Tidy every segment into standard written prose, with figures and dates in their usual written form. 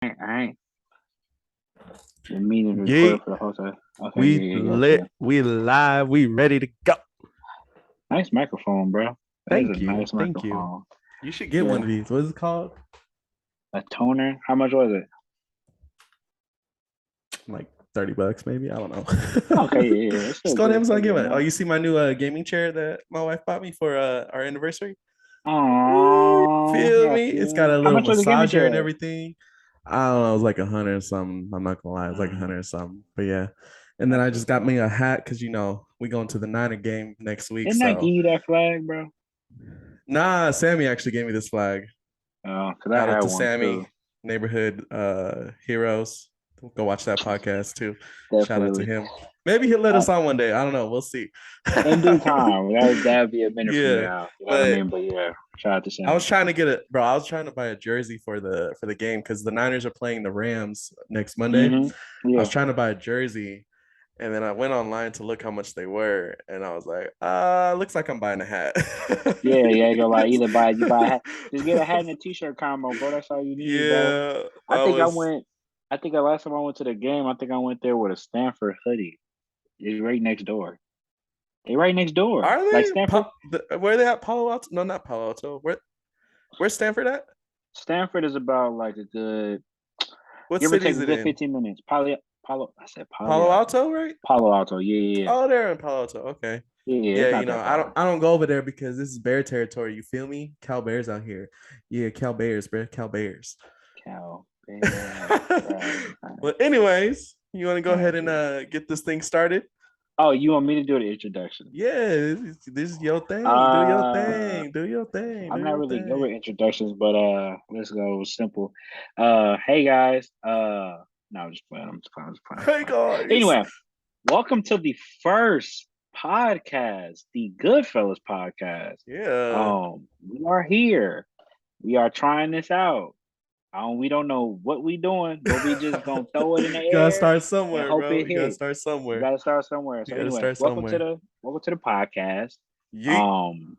I ain't. The meeting Yeah, recorded for the whole time. Okay, we yeah, yeah, yeah. lit, we live, we ready to go. Nice microphone, bro. That is a Thank you, nice thank you. microphone. You should get one Yeah. of these. What is it called? A toner. How much was it? Like $30, maybe. I don't know. Okay, yeah, yeah. It's Just still go to good. Amazon Still and get good. one. Oh, No. you see my new gaming chair that my wife bought me for our anniversary? Oh, Feel yeah, me? It's got yeah. a How little much was the gaming massager and chair? everything. I don't know. It was like 100 and something. I'm not gonna lie. It was like 100 Mm, and something. But yeah. And then I that's just what's got up. me a hat because we going to the Niner game next week. Didn't I give So you that flag, bro? nah, Sammy actually gave me this flag. Oh, cause I Shout out had to one Sammy, too. neighborhood heroes. Go watch that podcast too. Shout out to Definitely. him. Maybe he'll let Uh, us on one day. I don't know. We'll see. in due time. That'd be a minute from Yeah, now. You know what I but mean? But yeah, shout out to I was Sammy. trying to get it, bro. I was trying to buy a jersey for the game because the Niners are playing the Rams next Monday. Mm-hmm. I Yeah. was trying to buy a jersey, and then I went online to look how much they were, and I was like, looks like I'm buying a hat. Yeah, yeah, go like either buy you buy a hat, just get a hat and a t-shirt combo, bro. That's all you need, bro. Yeah, I I think I was. went. I think the last time I went to the game, I think I went there with a Stanford hoodie. It's right next door. They right next door. Are Like they? Stanford, Where are they at? Palo Alto? No, not Palo Alto. Where's Stanford at? Stanford is about like a good, What give or city take is a it good in? 15 minutes. I said Palo Palo Alto, right? Palo Alto. Yeah, yeah, Oh, they're in Palo Alto. Okay. yeah, yeah. Yeah, It's not that far. I don't go over there because this is bear territory. You feel me? Cal Bears out here. Yeah, Cal Bears, bro. Cal Bears. Cal Bears. Right, right, But anyways, you want to go ahead right, and yeah. get this thing started? Oh, you want me to do the introduction? Yeah, this is your thing. Do your Uh, thing. Do your thing. Do I'm not your really good with thing. introductions, but let's go simple. Hey guys. No, I'm just playing. I'm just playing. I'm just playing. I'm just Hey playing. guys. Anyway, welcome to the first podcast, the Goodfellas podcast. Yeah. We are here. We are trying this out. We don't know what we doing, but we just gonna throw it in the You gotta air start and somewhere, hope bro. it You gotta hit. start We somewhere. gotta start somewhere. You So gotta anyway, start somewhere. welcome to the podcast. Yeet. Um,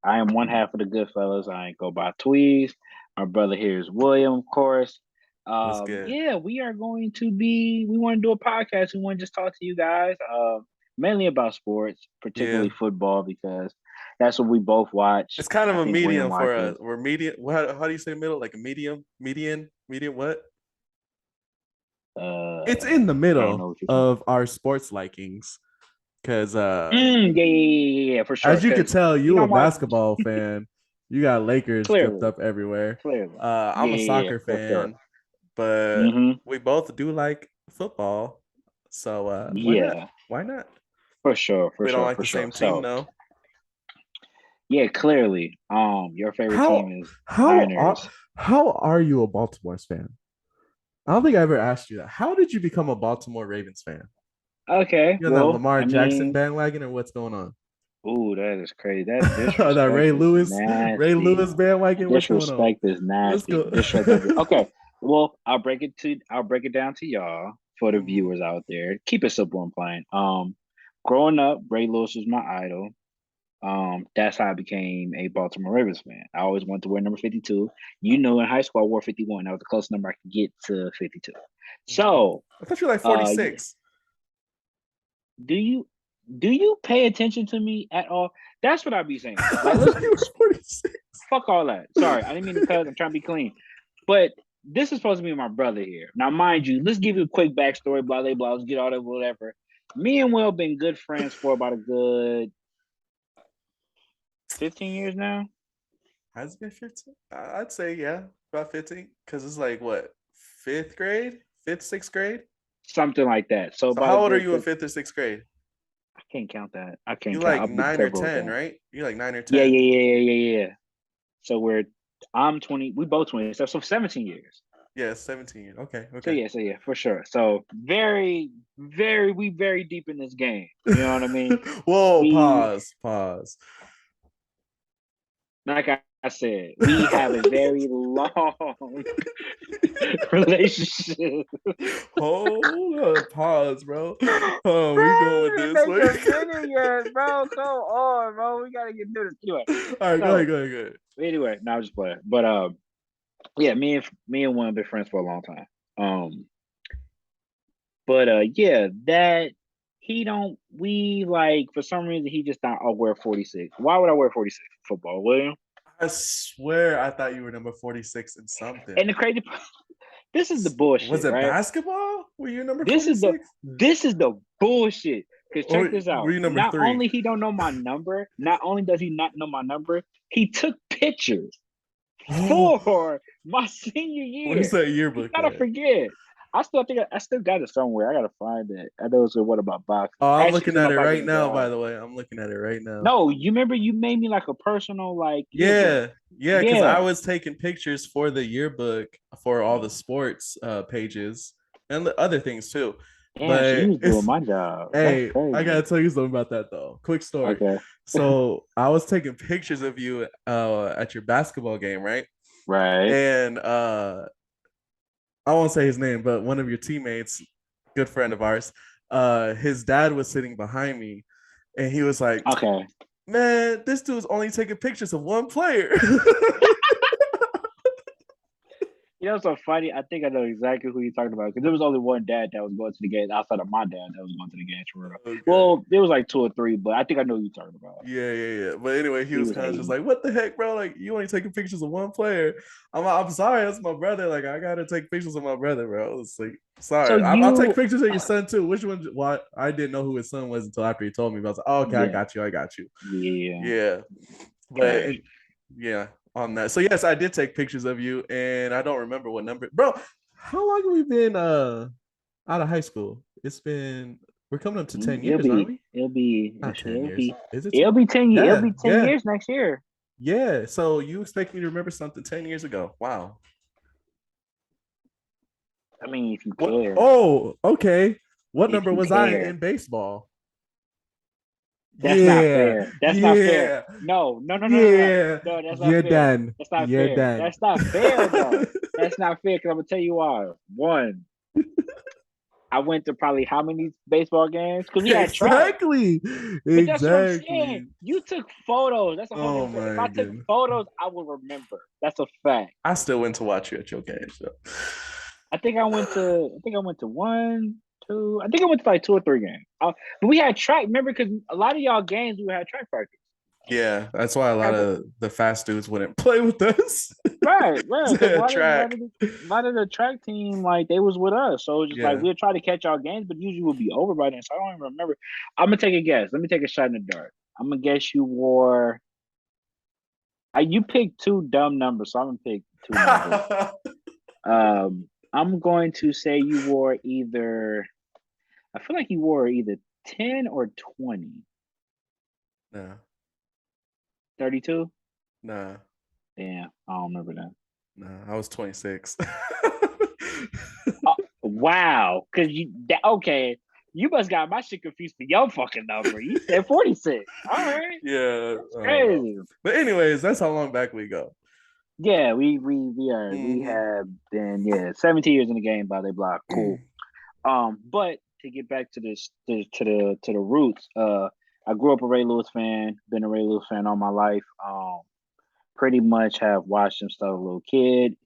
I am one half of the Goodfellas. I ain't go by Tweez. My brother here is William, of course. What's good? Yeah, we are going to be. We want to do a podcast. We want to just talk to you guys, mainly about sports, particularly Yeah. football, because that's what we both watch. It's kind of I a think William medium for watches. us. We're medium. How do you say middle? Like a medium, medium. What? It's in the I don't know middle what you're talking. of our sports likings. Cause Yeah, yeah, yeah, yeah, for sure. as you could Because tell, you you a don't watch basketball fan. You got Lakers dripped clearly, up everywhere. clearly. I'm Yeah, a yeah, yeah, soccer for sure. fan, but Mm-hmm. we both do like football. So why not? Yeah, Why not? for sure, for We don't sure, like for the sure. same team, So though. yeah, clearly, your favorite How team is how are Niners. how are you a Baltimore fan? I don't think I ever asked you that. How did you become a Baltimore Ravens fan? Okay, You on that well, Lamar I Jackson mean, bandwagon or what's going on? ooh, that is crazy. That That disrespect is Ray nasty. Lewis bandwagon. What's going on? Disrespect is Let's nasty. go. Disrespect is okay. Well, I'll break it down to y'all for the Mhm. viewers out there. Keep it simple and plain. Growing up, Ray Lewis was my idol. That's how I became a Baltimore Ravens fan. I always wanted to wear number 52. You know, in high school I wore 51. That was the closest number I could get to 52. So, I thought you were like yeah, 46. do you do you pay attention to me at all? That's what I be saying. I Like, let's thought you were 46. fuck all that. Sorry, I didn't mean to cut. I'm trying to be clean. But this is supposed to be my brother here. Now, mind you, let's give you a quick backstory, blah, blah, blah. Let's get all that, whatever. Me and Will been good friends for about a good 15 years now. Has it been 15? I'd say, yeah, about 15. Because it's like, what, fifth grade? Fifth, sixth grade? Something like that. So So about a how old are good you in fifth or sixth grade? I can't count that. I You can't count. like I'll be 9 or terrible with 10, that. right? You like 9 or Yeah, 10. yeah, yeah, yeah, yeah, yeah. So I'm 20, we both 20, so 17 years. Yeah, 17. Okay, okay. So yeah, for sure. So we very deep in this game. You know what I mean? Whoa, We pause. like I said, we have a very long relationship. Hold up, pause, bro. Oh, where you going Bro, with we didn't this? make a minute yet, bro. Come on, bro. We gotta get through this. Anyway, All right, so go ahead. anyway, now I'm just playing. But Yeah, me and one have been friends for a long time. Um, but yeah, that he don't. We like for some reason he just not. I'll wear 46. Why would I wear 46 for football, William? I swear I thought you were number 46 in something. And the crazy, this is the Was bullshit, it right? basketball? Were you number This is the 46? this is the bullshit. Cause Or check this were out. you number Not three? only he don't know my number, not only does he not know my number, he took pictures Oh, for my senior where's year. that You yearbook gotta at? forget. I still got it somewhere. I gotta find it. I know it's in one of my boxes. Oh, I'm Actually, it's looking in at my it box in right the now, by garage. the way. I'm looking at it right now. No, you remember you made me like a personal like yearbook. Yeah, yeah, because I Yeah. was taking pictures for the yearbook for all the sports pages and the other things too. Damn, so you But was doing it's my job. That's hey, I crazy. gotta tell you something about that though. Quick story. Okay. So I was taking pictures of you at your basketball game, right? Right. And I won't say his name, but one of your teammates, good friend of ours, his dad was sitting behind me, and he was like, Okay. "Man, this dude's only taking pictures of one player." You know, so funny. I think I know exactly who you're talking about because there was only one dad that was going to the games outside of my dad that was going to the games for real. Okay. Well, there was like two or three, but I think I know who you're talking about. Yeah, yeah, yeah. But anyway, he He was was kind of just hating. like, "What the heck, bro? Like, you only taking pictures of one player?" I'm sorry, that's my brother. Like, I gotta take pictures of my brother, bro. It's like, So sorry, I'll take you, pictures of your son too. Which one? Well, I didn't know who his son was until after he told me. But I was like, "Oh, okay, I yeah, got you, I got you." yeah, Yeah, but trash. yeah, on that. So yes, I did take pictures of you, and I don't remember what number, bro. How long have we been out of high school? It's been we're coming up to 10 years, aren't we? Not 10 years. Is it it'll 10? be 10, it'll Yeah, be 10 yeah, years next year. yeah. So you expect me to remember something 10 years ago? Wow. I mean, if you What? care, Oh, okay. What if number you was I care, in baseball? that's not Yeah, fair. That's not fair. yeah, No, no, no, no, no, no. yeah. No, that's not You're fair. done. That's not You're fair. done. That's not fair, though. That's not fair because I'm gonna tell you why. One, I went to probably how many baseball games? Because we had track. Exactly. But that's what I'm saying. Exactly. You took photos. That's a whole Oh different story. If my I took goodness. photos, I would remember. That's a fact. I still went to watch you at your game. So. I think I went to one, two. I think I went to like two or three games. But we had track. Remember, because a lot of y'all games we had track practice. Yeah, that's why a lot Had to, of the fast dudes wouldn't play with us. right, right. Because Track. a lot of the track team like they was with us, so it's just like Yeah. we'll try to catch y'all games, but usually we'll be over by then. So I don't even remember. I'm gonna take a guess. Let me take a shot in the dark. I'm gonna guess you wore. You picked two dumb numbers, so I'm gonna pick two numbers. I'm going to say you wore either. I feel like you wore either 10 or 20. nah, 32? nah, Damn, I don't remember that. nah. I was 26. Wow, because okay, you must got my shit confused for your fucking number. You said 46. All right, Yeah, that's I don't know. crazy. But anyways, that's how long back we go. Yeah, we Mm-hmm. have been 17 years in the game by they block. Cool. But to get back to this to the roots, I grew up a Ray Lewis fan, been a Ray Lewis fan all my life. Pretty much have watched him since I was a little kid.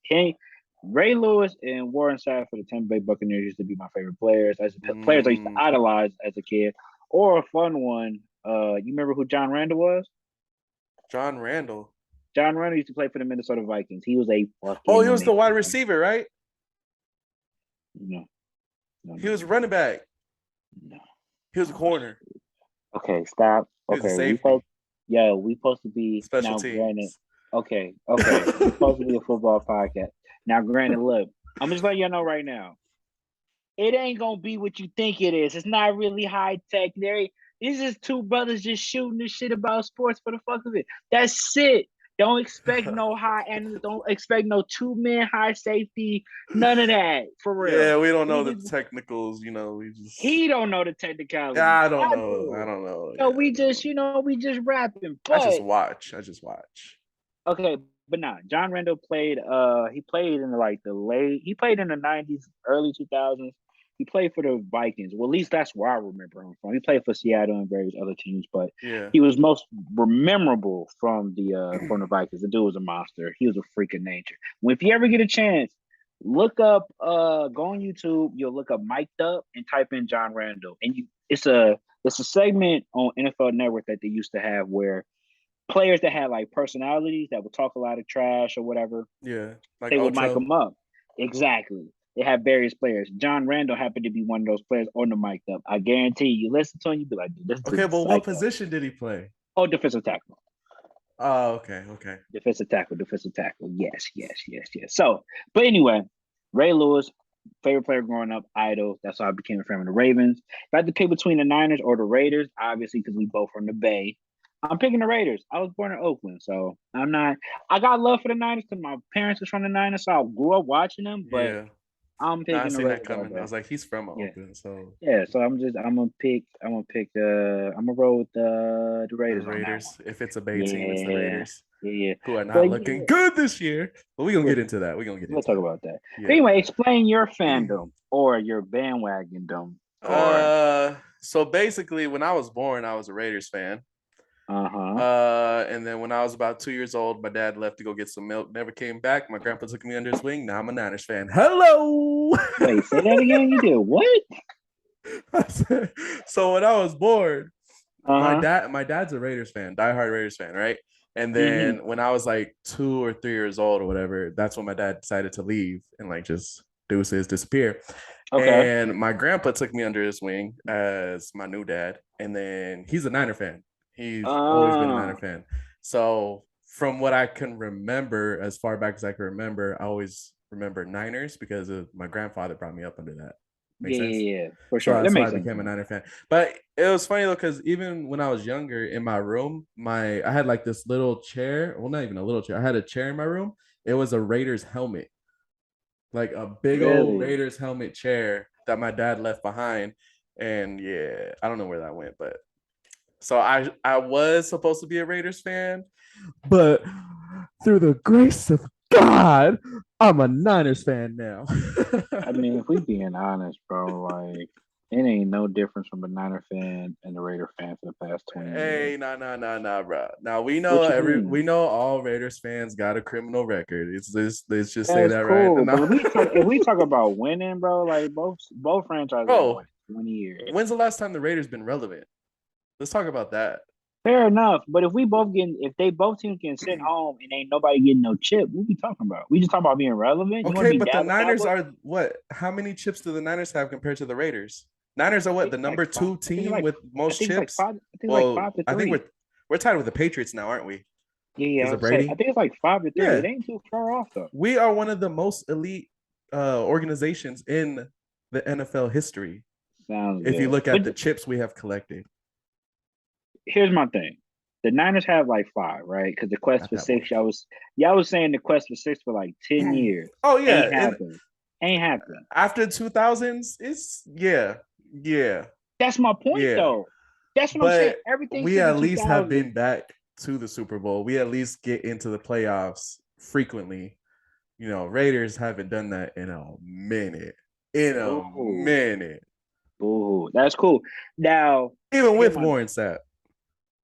Ray Lewis and Warren Sapp for the Tampa Bay Buccaneers used to be my favorite players. As players I used to Mm, idolize as a kid. Or a fun one, you remember who John Randall was? John Randall. John Randall used to play for the Minnesota Vikings. He was a Oh, he fucking was the wide man. receiver, right? No, no, He no, was no, running back. no, He was a no. corner. Okay, stop. He was a Okay, safety. we supposed to be Special now. Granted, teams. okay, we supposed to be a football podcast. Now, granted, look, I'm just letting you know right now. It ain't gonna be what you think it is. It's not really high tech. These is two brothers just shooting the shit about sports for the fuck of it. That's it. Don't expect no high and don't expect no 2 man high safety. None of that for real. Yeah, we don't know We the just technicals. We just. he don't know the Yeah, technicalities. I don't I know. I do. don't know. So Yeah, I we don't just know. we just rapping. I just But watch. I just watch. okay, but nah, John Randall played he played in the 90s, early 2000s. He played for the Vikings. Well, at least that's where I remember him from. He played for Seattle and various other teams, but Yeah. he was most memorable from the Vikings. The dude was a monster. He was a freak of nature. If you ever get a chance, look up go on YouTube, you'll look up Mic'd Up and type in John Randall. And it's a segment on NFL Network that they used to have where players that had like personalities that would talk a lot of trash or whatever, Yeah. Like they would mic Ocho. them up. Exactly. They have various players. John Randall happened to be one of those players on the mic up. I guarantee you listen to him, you be like, dude, this Okay, dude's but what psycho. position did he play? Oh, defensive tackle. Oh, okay, okay. Defensive tackle, defensive tackle. Yes, yes, yes, yes. So, but anyway, Ray Lewis, favorite player growing up, idol. That's how I became a fan of the Ravens. If I had to pick between the Niners or the Raiders, obviously, because we both from the Bay, I'm picking the Raiders. I was born in Oakland, so I'm not. I got love for the Niners because my parents was from the Niners, so I grew up watching them. But Yeah. I'm No, I picking the seen that Raiders all coming. I day. was like, he's from Yeah, Oakland, so yeah. So I'm gonna roll with the the Raiders on that one. Raiders. If it's a Bay team, it's the Yeah, Raiders, yeah, yeah. who are But not looking yeah, good this year. But we're gonna we'll, get into that. We're gonna get we'll into talk that. about that. But Yeah. anyway, explain your fandom or your bandwagondom or So basically when I was born, I was a Raiders fan. uh-huh. And then when I was about 2 years old, my dad left to go get some milk, never came back. My grandpa took me under his wing. Now I'm a Niners fan. Hello. Wait, say that again. You did what? So when I was born, Uh-huh. my dad's a Raiders fan, diehard Raiders fan, right? And Mm-hmm. then when I was like 2 or 3 years old or whatever, that's when my dad decided to leave and like just disappear. Okay. And my grandpa took me under his wing as my new dad, and then he's a Niner fan. He's always been a Uh Niner fan. So from what I can remember, as far back as I can remember, I always remember Niners because of my grandfather brought me up under that. Make yeah, sense? yeah, yeah, for So sure. That that's why I makes sense to became a me. Niner fan. But it was funny though, because even when I was younger in my room, I had like this little chair. Well, not even a little chair. I had a chair in my room. It was a Raiders helmet, like a big old Really? Raiders helmet chair that my dad left behind. And yeah, I don't know where that went, but so I was supposed to be a Raiders fan, but through the grace of God, I'm a Niners fan now. I mean, if we being honest, bro, like it ain't no difference from a Niner fan and a Raider fan for the past 20 years. Hey, nah, bro. Now What you mean? we know all Raiders fans got a criminal record. It's this. Let's just say That's that right cool. But now, if we talk about winning, bro, like both franchises been bro. winning 20 years. When's the last time the Raiders been relevant? Let's talk about that. Fair enough. But if they both teams getting sent home and ain't nobody getting no chip, what we talking about? We just talking about being relevant. You want Okay, to be but the Dallas Niners Cowboys? are what? How many chips do the Niners have compared to the Raiders? Niners are I what? think The it's like number five. two I think it's team like with I most think it's like chips. five. I think it's like Well, five to I think three. we're tied with the Patriots now, aren't we? Yeah, yeah. Because I of would say I Brady. think it's like 5 to 3. It Yeah, ain't too far off though. we are one of the most elite organizations in the NFL history. Sounds If you good. look But at the chips we have collected here's my thing. The Niners have like five, right? Because the quest at for that six, much. y'all was saying the quest for six for like 10 years. Oh yeah, Ain't and happened. Ain't happened. after 2000s, it's yeah, That's my point yeah. though. That's what I'm saying. But Everything we since the at least have 2000s. been back to the Super Bowl. We at least get into the playoffs frequently. You know, Raiders haven't done that in a minute. In a Boo. minute. Boo. That's cool. Now, Even here with my Warren Sapp.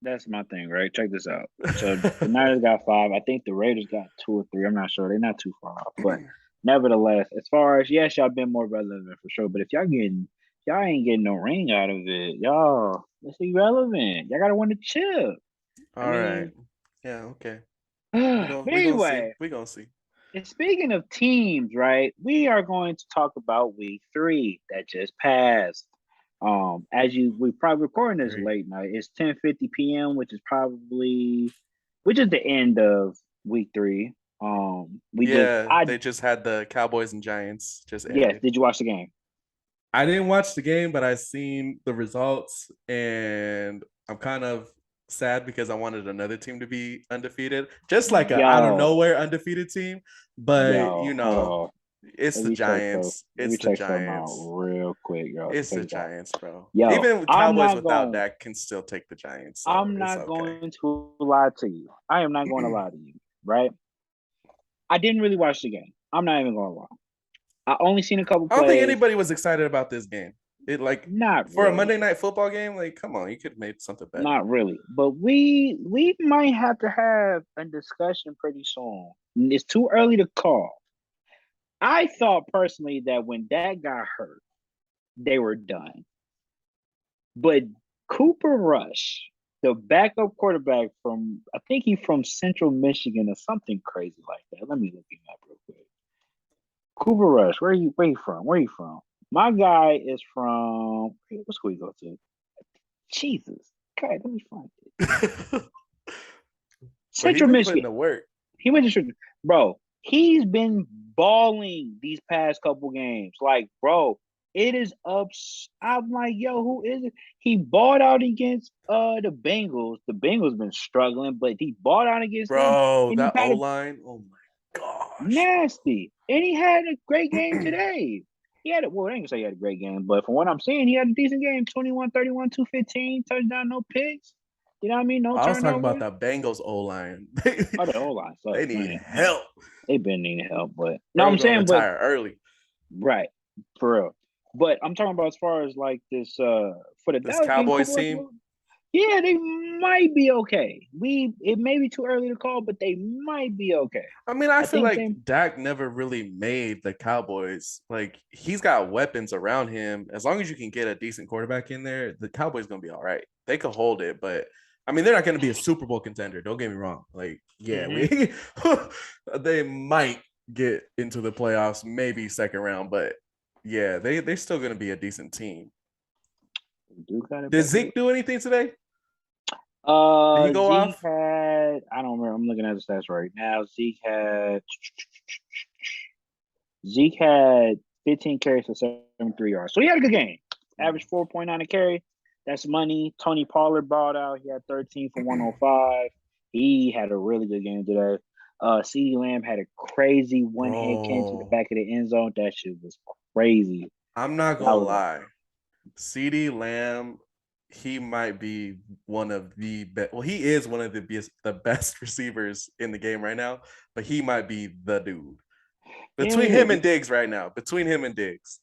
that's my thing, right? Check this out. So the Niners got five. I think the Raiders got two or three. I'm not sure. They're not too far off. But nevertheless, as far as yes, y'all been more relevant for sure. But if y'all ain't getting no ring out of it, y'all let's be relevant. Y'all gotta win the chip. I All right. mean, Yeah, okay. but We gonna see. anyway, We gonna see. and speaking of teams, right? We are going to talk about week three that just passed. As we probably recording this Three. late night. It's 10:50 p.m., which is the end of week three. We just Yeah, I they just had the Cowboys and Giants just Yes, ended. did you watch the game? I didn't watch the game, but I seen the results, and I'm kind of sad because I wanted another team to be undefeated, just like a out of Yo, nowhere undefeated team. But yo, you hold know, on. it's Let the me check so Giants. let me It's the check something out Giants. real quick, yo. So It's check the this out. Giants, bro. Yo, Even Cowboys without Dak can still take the Giants, so I'm it's not okay. going to lie to you. I am not going to lie to you, right? I didn't really watch the game. I'm not even gonna lie. I only seen a couple I don't think plays. anybody was excited about this game. It like Not for a really. Monday night football game, like come on, you could have made something better. Not really. But we might have to have a discussion pretty soon. It's too early to call. I thought personally that when that got hurt, they were done. But Cooper Rush, the backup quarterback from I think he's from Central Michigan or something crazy like that. Let me look him up real quick. Cooper Rush, where you from? Where you from? My guy is from what school you go to? Jesus. Okay, let me find it. But he's Central been putting Michigan. the work. He went to Central. Bro, he's been balling these past couple games. Like, bro, it is up. I'm like, yo, who is it? He balled out against the Bengals. The Bengals been struggling, but he balled out against them, Bro, and he that had O a line. Oh my gosh. nasty. And he had a great game today. He had well, I ain't gonna say he had a great game, but from what I'm seeing, he had a decent game. 21, 31, 215, touchdown, no picks. You know what I mean? No I was talking about turnovers. that Bengals O line. Oh, the whole line They sucks. need Man. help. They've been needing help, but no, Bro I'm gonna saying, but retire early. right, for real. But I'm talking about as far as like this for the This Dallas game, Cowboys Cooper Rush, team, yeah, they might be okay. It may be too early to call, but they might be okay. I mean, I I feel think like they Dak never really made the Cowboys. Like he's got weapons around him. As long as you can get a decent quarterback in there, the Cowboys gonna be all right. They could hold it, but I mean, they're not gonna be a Super Bowl contender. Don't get me wrong. Like, yeah, mm-hmm. we they might get into the playoffs, maybe second round, but yeah, they're still gonna be a decent team. Do got it Did better. Zeke do anything today? Did he go Zeke off? had I don't remember. I'm looking at the stats right now. Zeke had 15 carries for 73 yards. So he had a good game. Average 4.9 a carry. That's money. Tony Pollard balled out. He had 13 for 105. He had a really good game today. CeeDee Lamb had a crazy one-hand catch in the Bro, back of the end zone. That shit was crazy. I'm not That gonna was lie. CeeDee Lamb, he might be one of the best. Well, he is one of the best receivers in the game right now, but he might be the dude yeah, between yeah. him and Diggs right now. Between him and Diggs,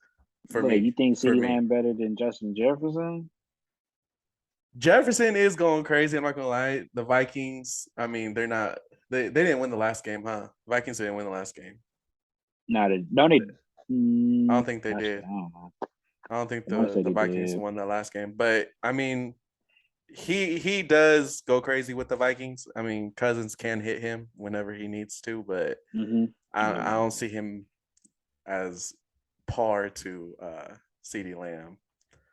for Wait, me, you think for CeeDee me, Lamb better than Justin Jefferson? Jefferson is going crazy. I'm not gonna lie. The Vikings, I mean, they're not. They didn't win the last game, huh? Vikings didn't win the last game. Not a, no, they. I don't think they Actually, did. I don't know. I don't think I want to say the they Vikings did. won the last game, but I mean, he does go crazy with the Vikings. I mean, Cousins can hit him whenever he needs to, but Mm-hmm. I Yeah. don't see him as par to CeeDee Lamb.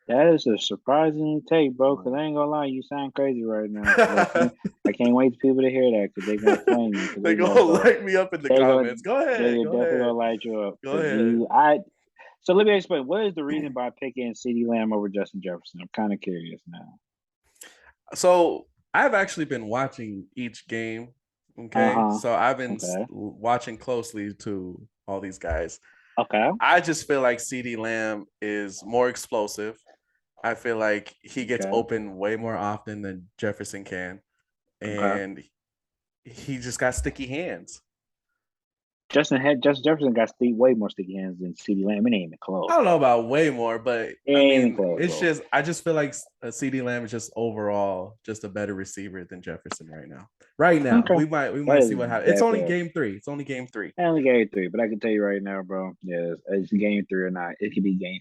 That is a surprising take, bro. Cause I ain't gonna lie, you sound crazy right now. Cause I can't wait for people to hear that. Cause they're gonna flame you. Cause They they know, gonna bro. light me up in the They're gonna, comments. Go they're ahead, go definitely gonna ahead, light you up. go Cause ahead. So let me explain. What is the reason by picking CeeDee Lamb over Justin Jefferson? I'm kind of curious now. So I've actually been watching each game. Uh Okay, huh. so I've been Okay. watching closely to all these guys. Okay. I just feel like CeeDee Lamb is more explosive. I feel like he gets Okay. open way more often than Jefferson can, Okay. and he just got sticky hands. Justin Jefferson got way more sticky hands than CeeDee Lamb. It ain't even close, I don't know bro. about way more, but It I ain't even mean, close, it's bro. just I just feel like CeeDee Lamb is just overall just a better receiver than Jefferson right now. Right now, Okay. we That might is see what happens. It's only definitely. game three. It's only game three. I only game three, but I can tell you right now, bro. Yeah, it's game three or not. It could be game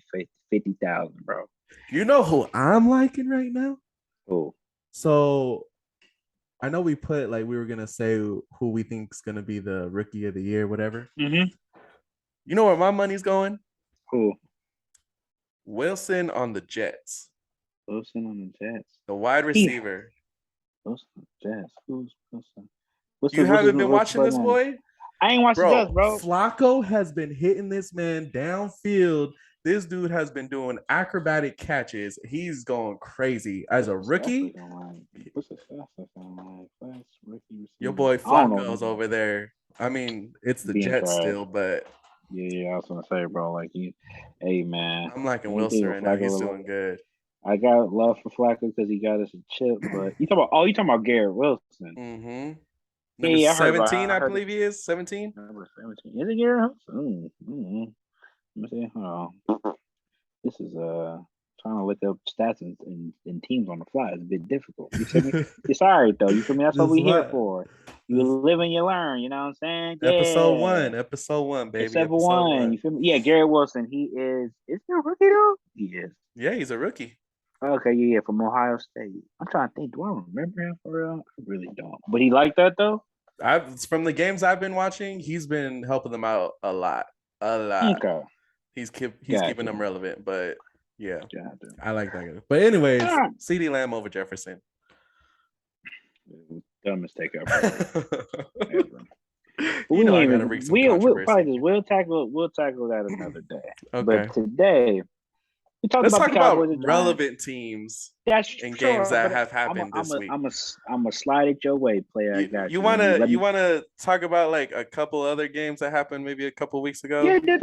50,000, bro. You know who I'm liking right now? Oh, So I know we put like we were gonna say who we think's gonna be the rookie of the year, whatever. mm-hmm. You know where my money's going? Cool. Wilson on the Jets, Wilson on the Jets. the wide He receiver. Wilson on the Jets. Who's Wilson? What's You his haven't been what's his watching first this name? boy? I ain't watched the Jets, Bro, bro. Flacco has been hitting this man downfield. This dude has been doing acrobatic catches. He's going crazy. As What's a the stats rookie, looking like? What's the stats looking like? Fast rookie your receiver. boy I don't know. Flacco's over there. I mean, it's the Being Jets trash. still, but Yeah, I was gonna say, bro. Like hey man, I'm liking anything Wilson with right now. Flacco, He's doing good. I got love for Flacco because he got us a chip. But you talking about Garrett Wilson? Mm-hmm. Yeah, Number yeah, I heard about. 17, I I heard believe he is. 17. number 17. Is it Garrett Wilson? Let me see. Hold on. This is trying to look up stats and teams on the fly is a bit difficult. You feel me? It's all right though. You feel me? That's what This we here what for. You this live and you learn. You know what I'm saying? Yeah. episode one, baby, Except for episode one. one. You feel me? Yeah, Garrett Wilson. He is. Is he a rookie though? He is. Yeah, he's a rookie. Okay, yeah, from Ohio State. I'm trying to think. Do I remember him for real? I really don't. But he like that though. I've from the games I've been watching, he's been helping them out a lot, a lot. Okay, He's keeping gotcha, them relevant, but yeah, gotcha. I like that guy. But anyways, Ah, CD Lamb over Jefferson. dumb mistake ever. But You we know I ain't gotta even bring some we'll probably controversy. just we'll tackle that another day. But Okay. today we talked Let's about the talk about Cowboys and Giants. relevant teams That's and games sure, that but have happened this week. I'm a slide it your way, player. I You got you you. wanna Let you me. wanna talk about like a couple other games that happened maybe a couple weeks ago? Yeah, no.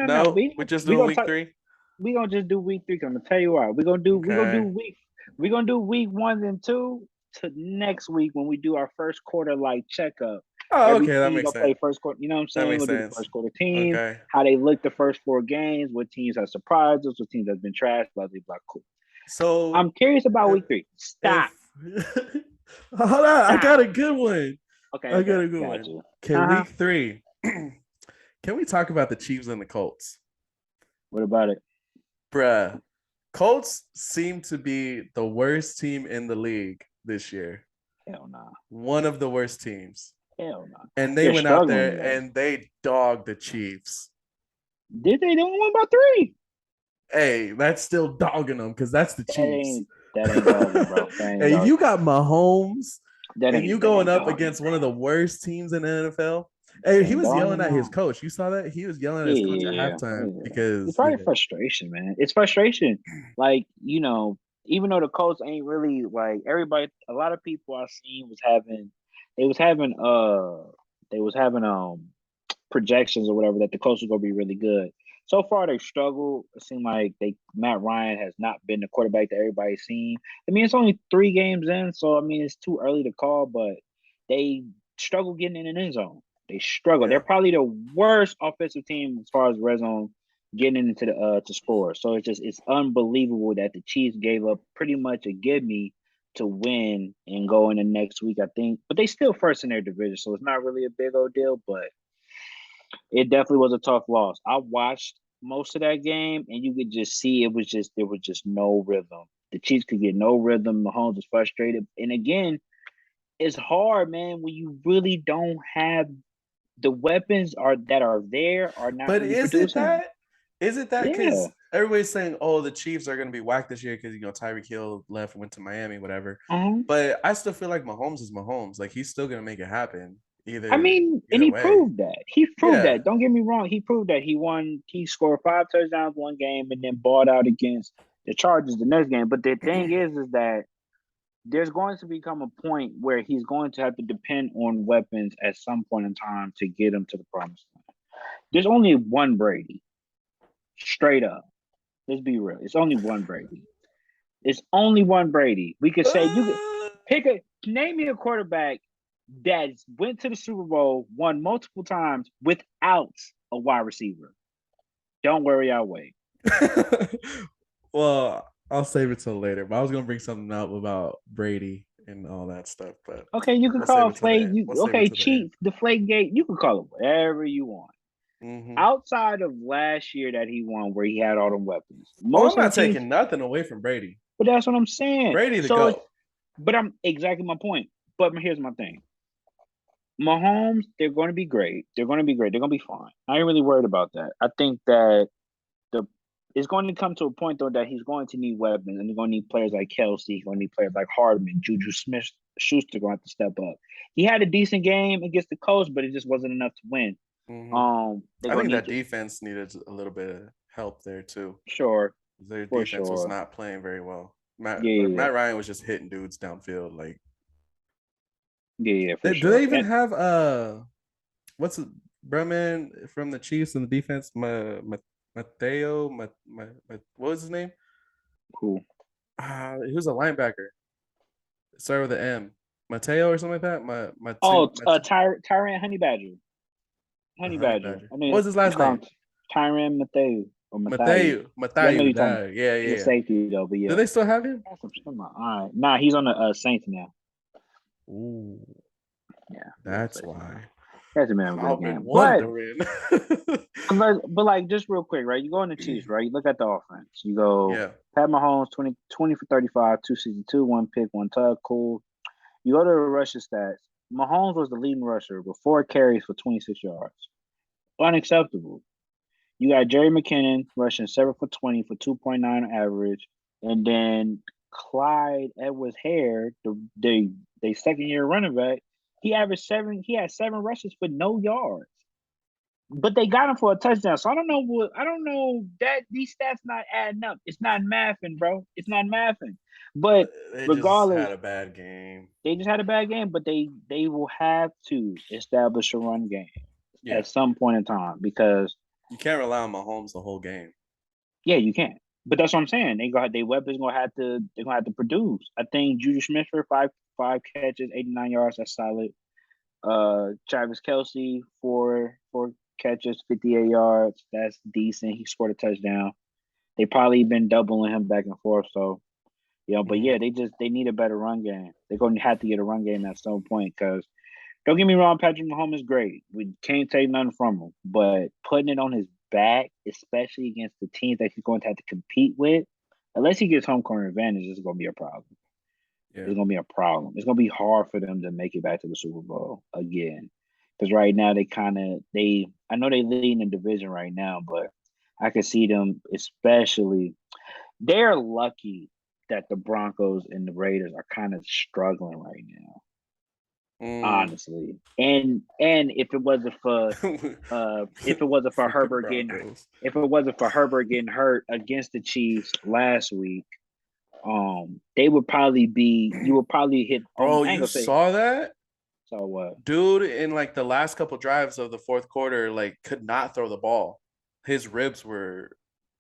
No, we're just We doing gonna week talk. three. We gonna just do week 3. I'm gonna tell you why. Okay. We gonna do week 1 and 2 to next week when we do our first quarter like checkup. Oh, Every okay, that team makes gonna sense. play first quarter. You know what I'm That saying? makes We'll do the sense. first quarter teams, Okay. how they look the first 4 games, what teams have surprised us, what teams have been trashed, blah blah blah. Cool. So I'm curious about if, week 3. if Stop. hold on, I Stop. got a good one. Okay, I got okay. a good Got one. you. Okay, Uh-huh. week three. Can we talk about the Chiefs and the Colts? What about it? Bruh. Colts seem to be the worst team in the league this year. Hell nah. One of the worst teams. Hell nah. And they They're went out struggling there though. and they dogged the Chiefs. Did they? They only won by 3. Hey, that's still dogging them because that's the That Chiefs. ain't that ain't dogging, bro. That ain't Hey, if dogging. you got Mahomes and you That going ain't up dogging, against bro. one of the worst teams in the NFL, That hey, he ain't was yelling dogging, at his no. coach. You saw that? He was yelling at Yeah, his coach at yeah, yeah. halftime Yeah. It's because, probably frustration, man. It's frustration. Like, even though the Colts ain't really like everybody, a lot of people I seen they was having they was having projections or whatever that the Colts was gonna be really good. So far they struggled. It seemed like Matt Ryan has not been the quarterback that everybody's seen. I mean, it's only 3 games in, so I mean it's too early to call, but they struggle getting in an end zone. They struggle. They're yeah. probably the worst offensive team as far as red zone getting into the to score. So it's unbelievable that the Chiefs gave up pretty much a give me to win and go in the next week, I think. But they still first in their division, so it's not really a big old deal, but it definitely was a tough loss. I watched most of that game, and you could just see there was just no rhythm. The Chiefs could get no rhythm. Mahomes was frustrated, and again, it's hard, man, when you really don't have the weapons are that are there are not But really is it producing. that? Is it that? Yeah, Because everybody's saying, oh, the Chiefs are going to be whacked this year because, Tyreek Hill left and went to Miami, whatever. uh-huh. But I still feel like Mahomes is Mahomes. Like, he's still going to make it happen I either mean, and either he way. proved that. He proved Yeah. that. Don't get me wrong. He proved that he won. He scored 5 touchdowns one game and then bought out against the Chargers the next game. But the thing is that there's going to become a point where he's going to have to depend on weapons at some point in time to get him to the promised land. There's only one Brady, straight up. Let's be real. It's only one Brady. It's only one Brady. We could say you could Uh, name me a quarterback that went to the Super Bowl, won multiple times without a wide receiver. Don't worry, I'll wait. well, I'll save it till later. But I was gonna bring something up about Brady and all that stuff, but Okay, you can we'll save call it to the Flake. end. We'll save it to the end. Cheat, Deflate Gate. You can call it whatever you want. Mm-hmm. Outside of last year that he won, where he had all the weapons, Oh, I'm most of the not teams. taking nothing away from Brady. But that's what I'm saying. Brady the So it's, GOAT. but I'm exactly my point. But here's my thing. Mahomes, they're going to be great. They're going to be great. They're going to be fine. I ain't really worried about that. I think that the it's going to come to a point though that he's going to need weapons, and he's going to need players like Kelsey. He's going to need players like Hardman, Juju Smith, Schuster going to have to step up. He had a decent game against the Colts, but it just wasn't enough to win. Mm-hmm. They're I going think to need that to defense needed a little bit of help there too. sure Their for defense was sure. not playing very well. Matt Yeah, yeah, Matt Ryan was just hitting dudes downfield. Like, yeah, yeah, for do they sure. even have what's it, Bremen from the Chiefs in the defense? Mateo, what was his name? Cool. He was a linebacker. Started with an M. Mateo or something like that. Oh, Tyrant Honey Badger. The Honey honey Badger. badger. I What mean, was his you last call name? him Tyron Matthew or Matthew. Matthew. Yeah, I know Matthew. you're talking. Yeah, He's a yeah. safety though, but Do yeah. they still have him? That's some shit. All right. Nah, he's on the Saints now. Ooh, Yeah, he's on the that's Saints now. why. Hasn't been a good I've been game, but wondering. but like just real quick, right? You go in the Chiefs, right? You look at the offense. You go Yeah. Pat Mahomes 20 for 35, 262, one pick, one tug, cool. You go to the rushing stats. Mahomes was the leading rusher with 4 carries for 26 yards. Unacceptable. You got Jerry McKinnon rushing 7 for 20 for 2.9 average, and then Clyde Edwards Hare, the second year running back, he averaged seven. He had 7 rushes for no yards, but they got him for a touchdown. So I don't know that these stats not adding up. It's not mathing, bro. It's not mathing. But They just regardless, had a bad game. they just had a bad game. But they will have to establish a run game Yeah. at some point in time because You can't rely on Mahomes the whole game. yeah, you can't. But that's what I'm saying. They weapons gonna have to produce. I think Juju Smith for five catches, 89 yards. That's solid. Travis Kelsey four catches, 58 yards. That's decent. He scored a touchdown. They probably been doubling him back and forth. So but Mm-hmm. yeah, they need a better run game. They're gonna have to get a run game at some point because don't get me wrong, Patrick Mahomes is great. We can't take nothing from him, but putting it on his back, especially against the teams that he's going to have to compete with, unless he gets home court advantage, it's going to be a problem. Yeah. It's going to be a problem. It's going to be hard for them to make it back to the Super Bowl again, because right now I know they lead in the division right now, but I can see them especially. They're lucky that the Broncos and the Raiders are kind of struggling right now, Mm. honestly. And if it wasn't for Freaking Herbert getting Broncos. if it wasn't for Herbert getting hurt against the Chiefs last week, they would probably be you would probably hit Bro, I ain't you gonna say saw that? so what. Dude, in like the last couple drives of the fourth quarter, like could not throw the ball. His ribs were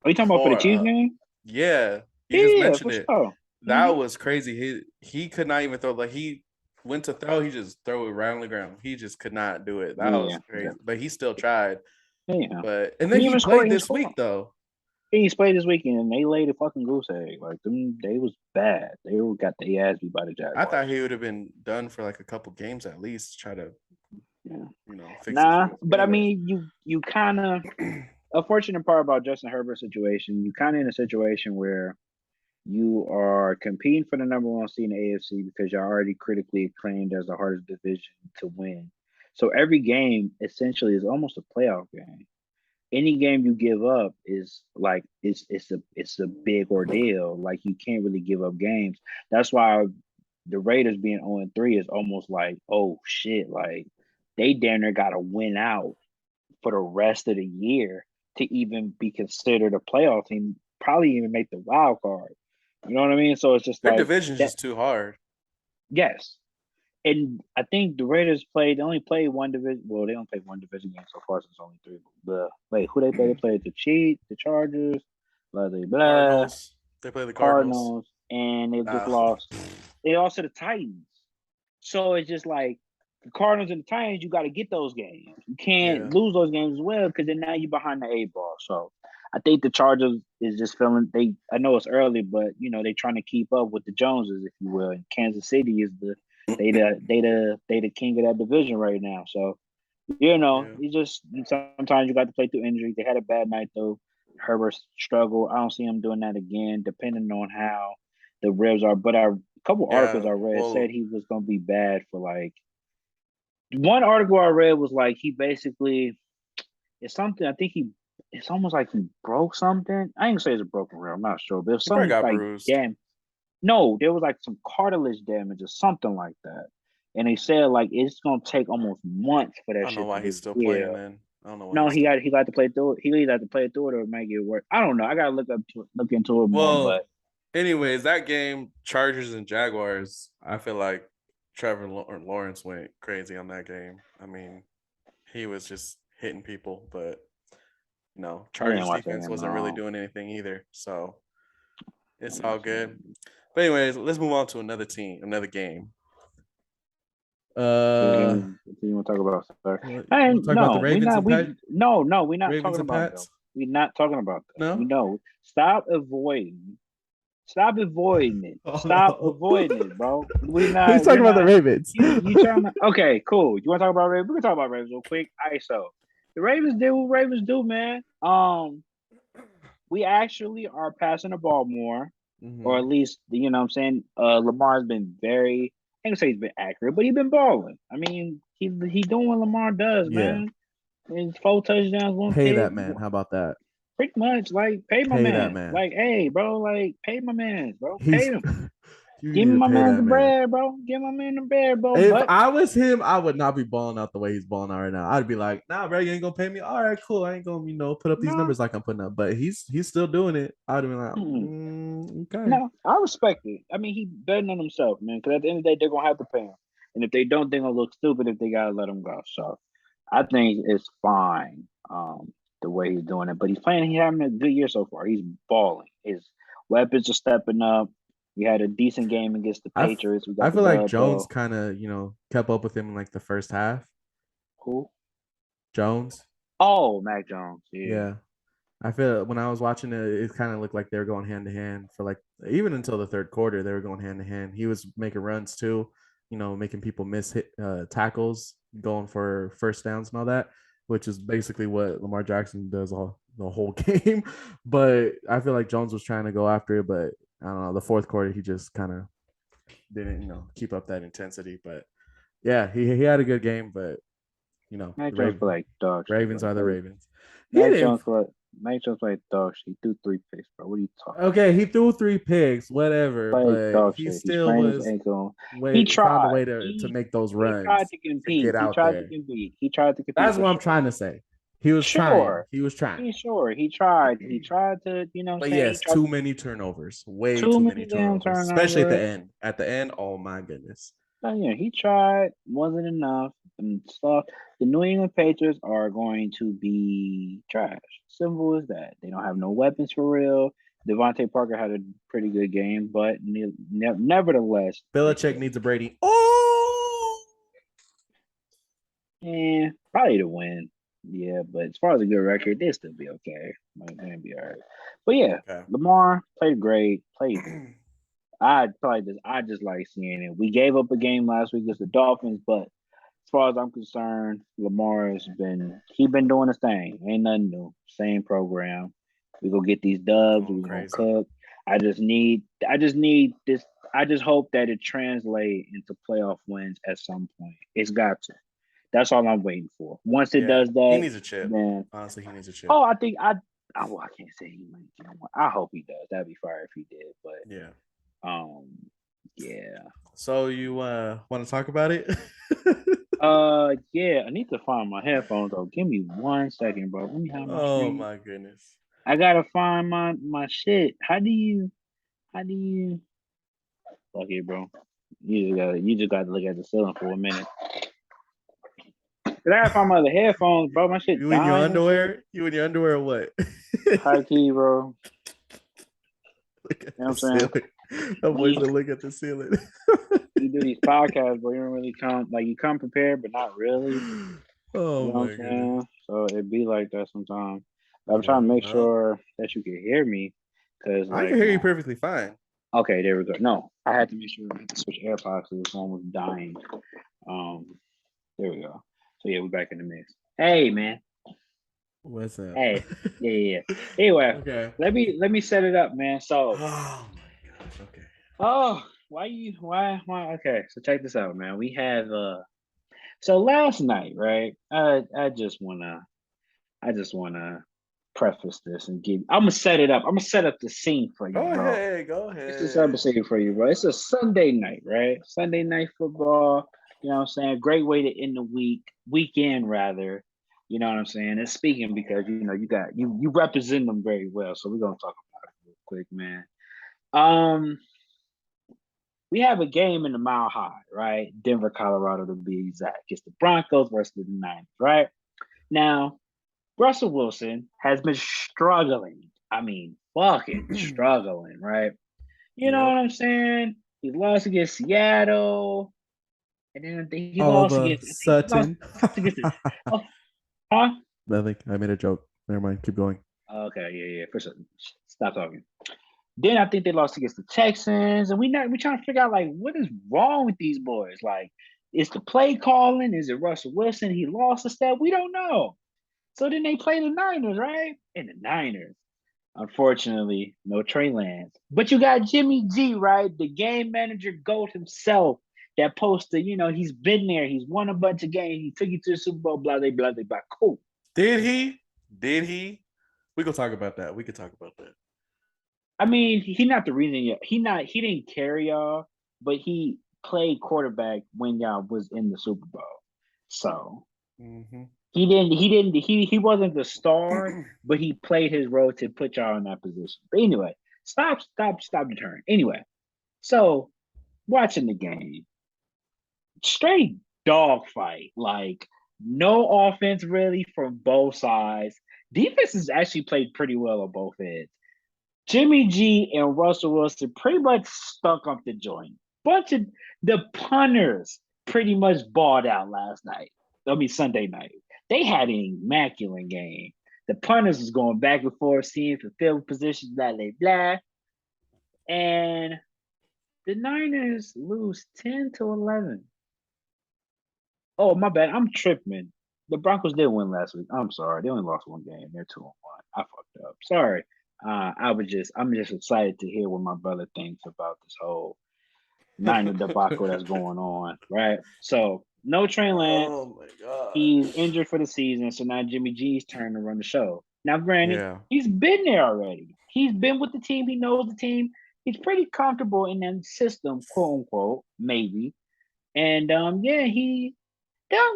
Are you talking about for the tore Chiefs up. game? Yeah, you just Yeah, for mentioned it. sure. That Mm-hmm. was crazy. He could not even throw. Like he went to throw, he just throw it right on the ground. He just could not do it. That was Yeah, crazy. But he still tried. yeah. But and then He he even scored. played He this scored. week though. He's played this weekend and they laid a fucking goose egg. Like them, they was bad. Got the ass beat by the I thought Jaguars. he would have been done for like a couple games at least, try to, Yeah. fix his Nah, wrist. but I Anyways. mean, you kind of a fortunate part about Justin Herbert's situation. You kind of in a situation where you are competing for the number one seed in the AFC because you're already critically acclaimed as the hardest division to win. So every game essentially is almost a playoff game. Any game you give up is like it's a big ordeal. Like you can't really give up games. That's why the Raiders being 0-3 is almost like, oh shit, like they damn near gotta win out for the rest of the year to even be considered a playoff team, probably even make the wild card. You know what I mean? So it's just Their like division's that. just too hard. Yes, and I think the Raiders they only played one division. Well, they only played one division game so far since only three. But wait, who they play? They played the Chiefs, the Chargers, blah blah blah, Cardinals. They play the Cardinals. Cardinals, and they just Uh, lost. They lost to the Titans. So it's just like the Cardinals and the Titans, you got to get those games. You can't yeah. lose those games as well because then now you're behind the eight ball. So I think the Chargers is just feeling they. I know it's early, but they trying to keep up with the Joneses, if you will. And Kansas City is the king of that division right now. So Yeah. you just sometimes you got to play through injury. They had a bad night though. Herbert struggled. I don't see him doing that again, depending on how the ribs are. But a couple articles Yeah. I read said Well, he was going to be bad for like one article I read was like he basically it's something I think he it's almost like he broke something. I ain't gonna say it's a broken rib. I'm not sure, but it's he probably some got like bruised. damn. No, there was like some cartilage damage or something like that. And they said like it's gonna take almost months for I that don't know shit to why he's just still playing heal. then. I don't know why No, he's still he got to play through it. He either had to play through it or make it work. I don't know. I gotta look into it more. Well, But anyways, that game, Chargers and Jaguars, I feel like Trevor Lawrence went crazy on that game. I mean, he was just hitting people, but I didn't Chargers watch that defense game at wasn't really all. doing anything either. So I it's didn't all watch that good. game. But anyways, let's move on to another team, another game. Uh, What do you want to talk about, sir? you want And to talk about the no, we're Ravens not. and Pat? We're not Ravens talking and about them. Pats? We're not talking about them. We No. know. Stop avoiding. Stop avoiding it. Stop Oh avoiding it, bro. We He's not. talking We're about the not. Ravens. You trying to? Okay, cool. You want to talk about Ravens? We can talk about Ravens real quick. ISO. The Ravens do what Ravens do, man. We actually are passing the ball more, or at Hmm. least what I'm saying. Lamar's been very. I ain't gonna say he's been accurate, but he's been balling. I mean, he doing what Lamar does, Yeah. man. It's 4 touchdowns, one Pay pick. that man. How about that? Pretty much, like pay my Pay that man. man. Like, hey, bro, like pay my man, bro. Pay He's him. you Give need me to my pay man the that man. bread, bro. Give my man the bread, bro. If But I was him, I would not be balling out the way he's balling out right now. I'd be like, nah, bro, you ain't gonna pay me. All right, cool. I ain't gonna, put up these no, numbers like I'm putting up. But he's still doing it. I'd be like, mm, okay. no, I respect it. I mean, he betting on himself, man. Because at the end of the day, they're gonna have to pay him, and if they don't, they're gonna look stupid if they gotta let him go. So I think it's fine, the way he's doing it. But he's playing. He's having a good year so far. He's balling. His weapons are stepping up. We had a decent game against the I f- Patriots. We I got the feel like dub Jones though. kind of kept up with him in like the first half. Who? Jones, Oh, Mac Jones. Yeah. yeah. I feel when I was watching it, it kind of looked like they were going hand to hand for like even until the third quarter. They were going hand to hand. He was making runs too, making people miss tackles, going for first downs and all that, which is basically what Lamar Jackson does all the whole game. But I feel like Jones was trying to go after it, but I don't know. The fourth quarter, he just kind of didn't, keep up that intensity. But yeah, he had a good game, but Mac the Jones play like dog shit, Ravens bro. are the Ravens. He Mac didn't. Jones play Mac Jones play dog shit. He threw 3 picks, bro. What are you talking Okay, he threw three picks, whatever, about? Like but dog he shit. He still sprained his was ankle. He way found a tried. way to make those He tried runs to to get compete. He out tried to there. compete. He tried to compete That's for what I'm sure. trying to say. He was trying. Sure. He was trying. He sure. He tried. He tried to, what I'm But saying? He yes, tried too to many turnovers. Way too too many many damn turnovers, especially at the turnovers. end. At the end, oh my goodness. So, yeah, he tried, wasn't enough, and stuff. The New England Patriots are going to be trash. Simple as that. They don't have no weapons for real. Devontae Parker had a pretty good game, but nevertheless, they're Belichick trash. needs a Brady. Oh, And probably to win. Yeah, but as far as a good record, they'll still be okay. Like, they'll be all right. But yeah, okay. Lamar played great. Played. I probably just I just like seeing it. We gave up a game last week against the Dolphins, but as far as I'm concerned, Lamar has been doing his thing. Ain't nothing new. Same program. We gonna get these dubs. Going We gonna crazy. cook. I just need this. I just hope that it translates into playoff wins at some point. It's got to. That's all I'm waiting for. Once it Yeah, does he that, needs a chip. then Honestly, he needs a chip. oh, I think well, I can't say he might get one. I hope he does. That'd be fire if he did. But Yeah. yeah. So you want to talk about it? Yeah, I need to find my headphones though. Give me 1 second, bro. Let me have my Oh screen. my goodness. I gotta find my shit. How do you fuck it, bro? You just gotta look at the ceiling for a minute. Cause I gotta find my other headphones, bro. My shit You in your dying and shit. underwear? You in your underwear or what? High key, bro. Look at You know the what I'm saying? ceiling. That When boy you said, look at the ceiling. you do these podcasts, bro, you don't really come like you come prepared, but not really. You Oh know what I'm my goodness. saying? So it be like that sometimes. But I'm trying Yeah, to make well, sure that you can hear me, cause I can like hear you my perfectly fine. okay, there we go. No, I had to make sure I had to switch AirPods because this one was dying. Um, there we go. So yeah, we're back in the mix. Hey man. What's up? Hey. Yeah, yeah, yeah. Anyway, Okay. let me set it up, man. So Oh my gosh. Okay. oh why okay, so check this out, man. We have so last night, right? I just wanna preface this and give I'm gonna set it up. I'm gonna set up the scene for you, Go bro. ahead. Go It's just I'm ahead. saying for you, bro. It's a Sunday night, right? Sunday night football. You know what I'm saying? Great way to end the weekend rather. You know what I'm saying? And speaking because you represent them very well. So we're gonna talk about it real quick, man. Um, we have a game in the Mile High, right? Denver, Colorado, to be exact. It's the Broncos versus the Niners, right? Now, Russell Wilson has been struggling. I mean, fucking struggling, right? You know Yep. what I'm saying? He lost against Seattle. And then I think he All of lost a against. I think he lost sudden. against the. Oh, huh? Nothing. I made a joke. Never mind. Keep going. Okay, yeah, for sure. Stop talking. Then I think they lost against the Texans, and we trying to figure out like what is wrong with these boys. Like, is the play calling? Is it Russell Wilson? He lost a step. We don't know. So then they play the Niners, right? And the Niners, unfortunately, no Trey Lance. But you got Jimmy G, right? The game manager GOAT himself that posted, he's been there. He's won a bunch of games. He took you to the Super Bowl, blah, blah, blah, blah. Cool. Did he? Did he? We could talk about that. We could talk about that. I mean, he not the reason he didn't carry y'all, but he played quarterback when y'all was in the Super Bowl. So Mm-hmm. he wasn't the star, but he played his role to put y'all in that position. But anyway, stop the turn. Anyway, so watching the game, straight dog fight. Like no offense really from both sides. Defenses actually played pretty well on both ends. Jimmy G and Russell Wilson pretty much stuck up the joint. Bunch of the punters pretty much balled out last night. I mean Sunday night. They had an immaculate game. The punters was going back and forth, seeing for field positions, blah blah blah. And the Niners lose 10-11. Oh, my bad. I'm tripping. The Broncos did win last week. I'm sorry. They only lost one game. They're 2-1. I fucked up. Sorry. I'm just excited to hear what my brother thinks about this whole Niner debacle that's going on, right? So no Trey Lance. Oh my He's gosh. injured for the season, so now Jimmy G's turn to run the show. Now, granted, Yeah. he's been there already. He's been with the team. He knows the team. He's pretty comfortable in that system, quote unquote, maybe. And yeah, he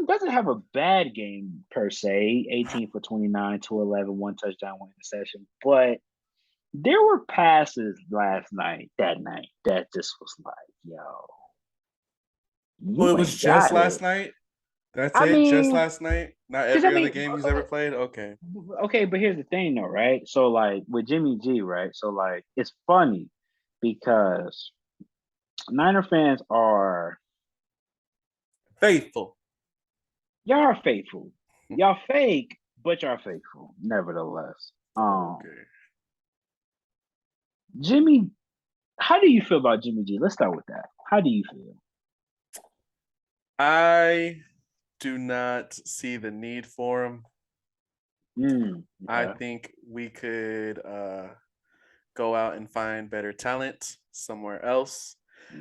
doesn't have a bad game per se. 18 for 29, 211, one touchdown, one interception. But there were passes that night, that just was like, yo, Oh, it you was ain't just got last it. night. That's I it. Just mean, last night. Not because I every other mean, game he's ever played. Okay. okay, but here's the thing though, right? So like with Jimmy G, right? So like it's funny because Niner fans are Faithful. y'all are faithful. Y'all fake, but y'all faithful, nevertheless. Okay. Jimmy, how do you feel about Jimmy G? Let's start with that. How do you feel? I do not see the need for him. I Okay. think we could go out and find better talent somewhere else,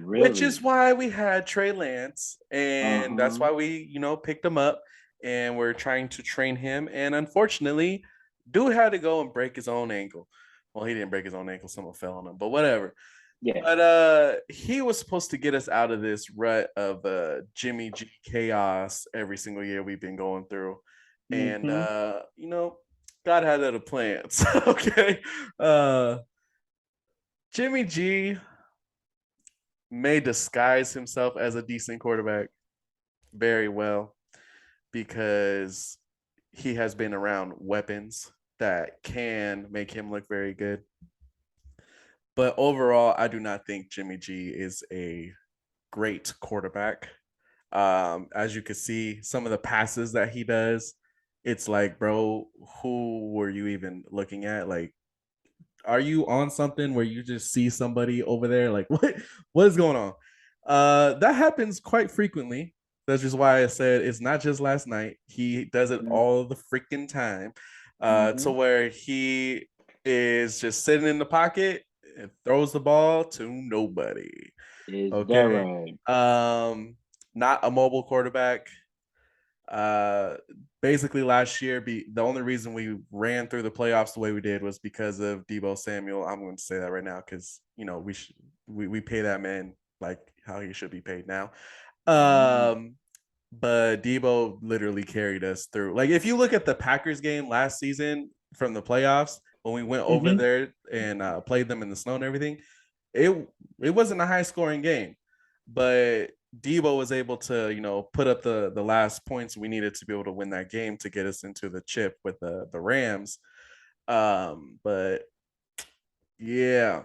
which is Really? why we had Trey Lance, and that's Uh-huh. why we, picked him up, and we're trying to train him. And unfortunately, dude had to go and break his own ankle. Well, he didn't break his own ankle; someone fell on him, but whatever. Yeah. But he was supposed to get us out of this rut of Jimmy G chaos every single year we've been going through. And Mm-hmm. God had other plans. Okay. Uh Jimmy G may disguise himself as a decent quarterback very well because he has been around weapons that can make him look very good. But overall, I do not think Jimmy G is a great quarterback. As you can see, some of the passes that he does, it's like, bro, who were you even looking at? Like, are you on something where you just see somebody over there? Like, what is going on? That happens quite frequently. That's just why I said it's not just last night. He does it Mm-hmm. all the freaking time. To Mm-hmm. where he is just sitting in the pocket and throws the ball to nobody. Is that Okay. right? Um, Not a mobile quarterback. Uh, Basically last year, the only reason we ran through the playoffs the way we did was because of Debo Samuel. I'm going to say that right now because we pay that man like how he should be paid now. Mm-hmm. But Debo literally carried us through. Like if you look at the Packers game last season from the playoffs when we went over Mm-hmm. there and played them in the snow and everything, it it wasn't a high scoring game, but Debo was able to put up the last points we needed to be able to win that game to get us into the chip with the Rams. But yeah,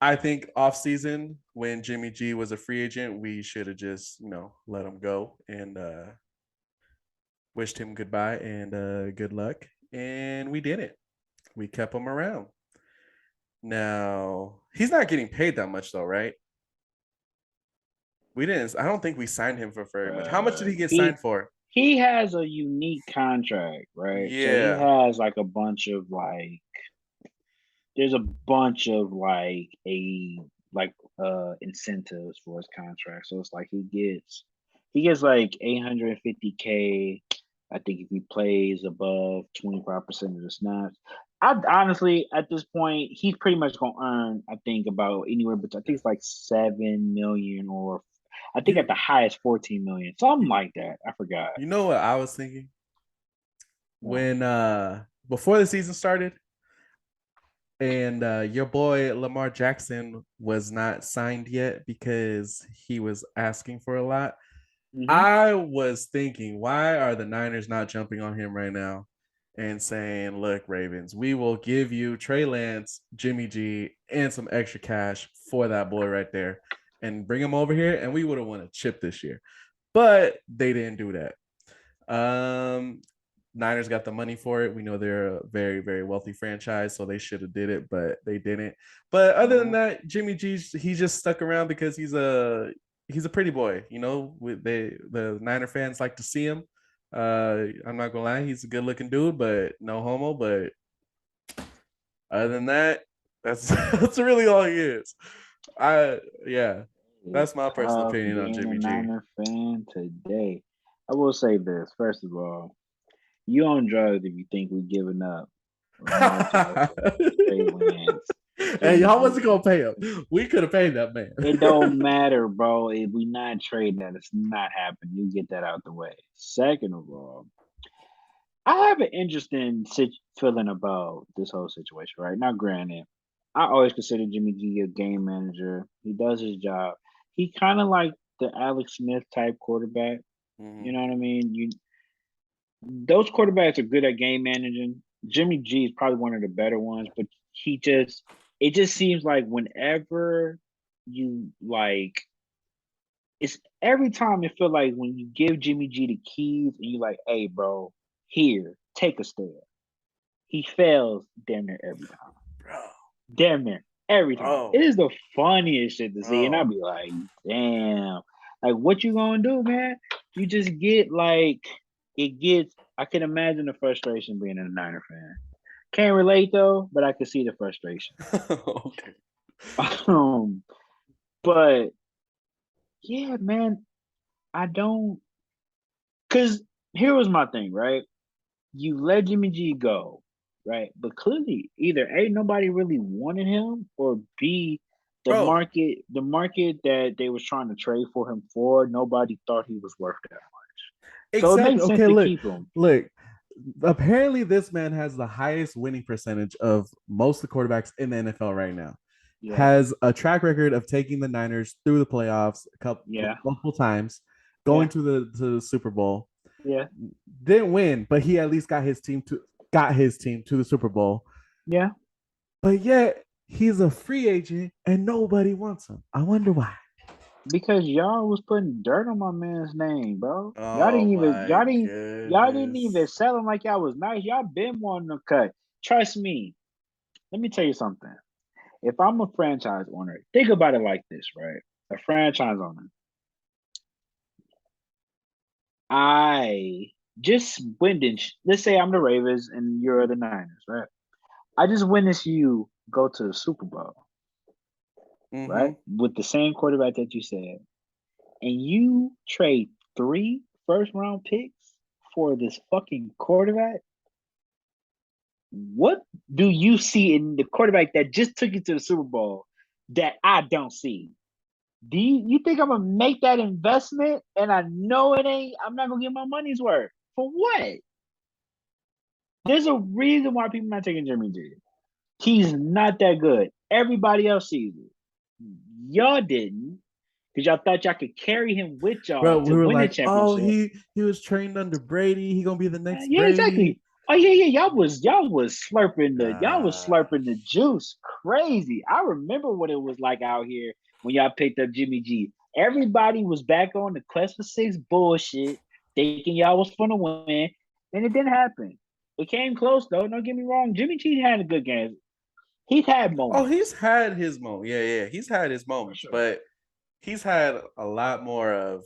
I think off season when Jimmy G was a free agent, we should have just let him go and wished him goodbye and good luck. And we didn't. We kept him around. Now he's not getting paid that much though, right? We didn't. I don't think we signed him for very much. How much did he get He signed for? he has a unique contract, right? So he Yeah. has like a bunch of there's a bunch of like incentives for his contract. So it's like he gets like 850K. I think if he plays above 25% of the snaps. I honestly at this point he's pretty much gonna earn, I think, about anywhere but I think it's like 7 million or I think at You the highest 14 million. Something like that. I forgot. you know what I was thinking Well, when before the season started and your boy Lamar Jackson was not signed yet because he was asking for a lot. mm-hmm. I was thinking, why are the Niners not jumping on him right now and saying, look, Ravens, we will give you Trey Lance, Jimmy G, and some extra cash for that boy right there and bring him over here, and we would have won a chip this year. But they didn't do that. Um, Niners got the money for it. We know they're a very, very wealthy franchise, so they should have did it, but they didn't. But other than Uh-huh. that, Jimmy G, he just stuck around because he's a pretty boy. With the Niner fans like to see him. I'm not gonna lie, he's a good looking dude, but no homo. But other than that, that's that's really all he is. I yeah, It's that's my personal tough opinion on being a Jimmy G. Niner fan today. I will say this. First of all, you on drugs if you think we're giving up Lamar Jackson, Trey Lance, Hey, Jimmy how was it G. gonna pay him? We could have paid that man. It don't matter, bro. If we not trading that, it's not happening. You get that out the way. Second of all, I have an interesting feeling about this whole situation. Right now, granted, I always consider Jimmy G a game manager. He does his job. He kind of like the Alex Smith type quarterback. You Mhm. know what I mean? Those quarterbacks are good at game managing. Jimmy G is probably one of the better ones, but it just seems like whenever you like it's every time it feel like when you give Jimmy G the keys and you like, hey bro, here, take a step. He fails damn near every time. Bro. Damn near every time. It Oh, is the funniest shit to see. And I'll oh. be like, damn. Like what you gonna do, man? You just get like it gets I can imagine the frustration being a Niner fan. Can't relate though, but I can see the frustration. Okay. Um, but yeah, man, I don't cause here was my thing, right? You let Jimmy G go, right? But clearly either A, nobody really wanted him, or B, Bro, the market that they was trying to trade for him for, nobody thought he was worth that much. So it exactly. makes sense Okay, to look, keep him. look. Apparently, this man has the highest winning percentage of most of the quarterbacks in the NFL right now. Yeah, Has a track record of taking the Niners through the playoffs a couple yeah, multiple times, yeah, going to the Super Bowl. yeah, Didn't win, but he at least got his team to the Super Bowl. yeah. But yet he's a free agent and nobody wants him. I wonder why. Because y'all was putting dirt on my man's name, bro. Oh my Y'all didn't even goodness. sell him like y'all was nice. Y'all been wanting to cut. Trust me. Let me tell you something. If I'm a franchise owner, think about it like this, right? A franchise owner. I just witnessed, let's say I'm the Ravens and you're the Niners, right? I just witnessed you go to the Super Bowl, right? Mm-hmm. With the same quarterback that you said. And you trade three first round picks for this fucking quarterback. What do you see in the quarterback that just took you to the Super Bowl that I don't see? You think I'm gonna make that investment and I know it ain't I'm not gonna get my money's worth? For what? There's a reason why people not taking Jimmy G. He's not that good. Everybody else sees it. Y'all didn't, because y'all thought y'all could carry him with y'all Bro, to we were win the like, oh, championship. he was trained under Brady. He gonna be the next Yeah, exactly. Brady. Oh yeah, y'all was Uh, slurping the juice crazy. I remember what it was like out here when y'all picked up Jimmy G. Everybody was back on the quest for six bullshit, thinking y'all was gonna win, and it didn't happen. It came close though. Don't get me wrong. Jimmy G had a good game. He's had oh, moments he's had his moment. Yeah, he's had his for moments, sure. but he's had a lot more of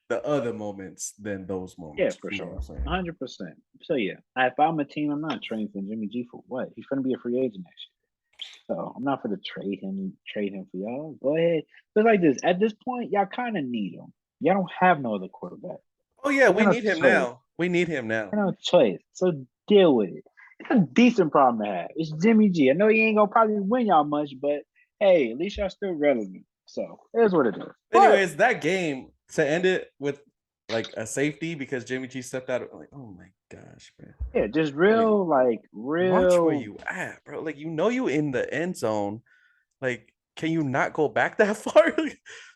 the other moments than those Yeah, moments. for You know what sure. I'm saying? 100%. So yeah, if I'm a team, I'm not trading for Jimmy G for what? He's gonna be a free agent next year. So I'm not gonna trade him for y'all. Go ahead. It's like this. At this point, y'all kind of need him. Y'all don't have no other quarterback. Oh yeah, You got we no need him choice. now. We need him now. You got no choice. So deal with it. It's a decent problem to have. It's Jimmy G. I know he ain't gonna probably win y'all much, but hey, at least y'all still relevant. So here's what it is. But Anyways, that game to end it with like a safety because Jimmy G stepped out. Like, oh my gosh, man. yeah, just Like, real, like watch where real. you at, bro. Like, you in the end zone. Like, can you not go back that far?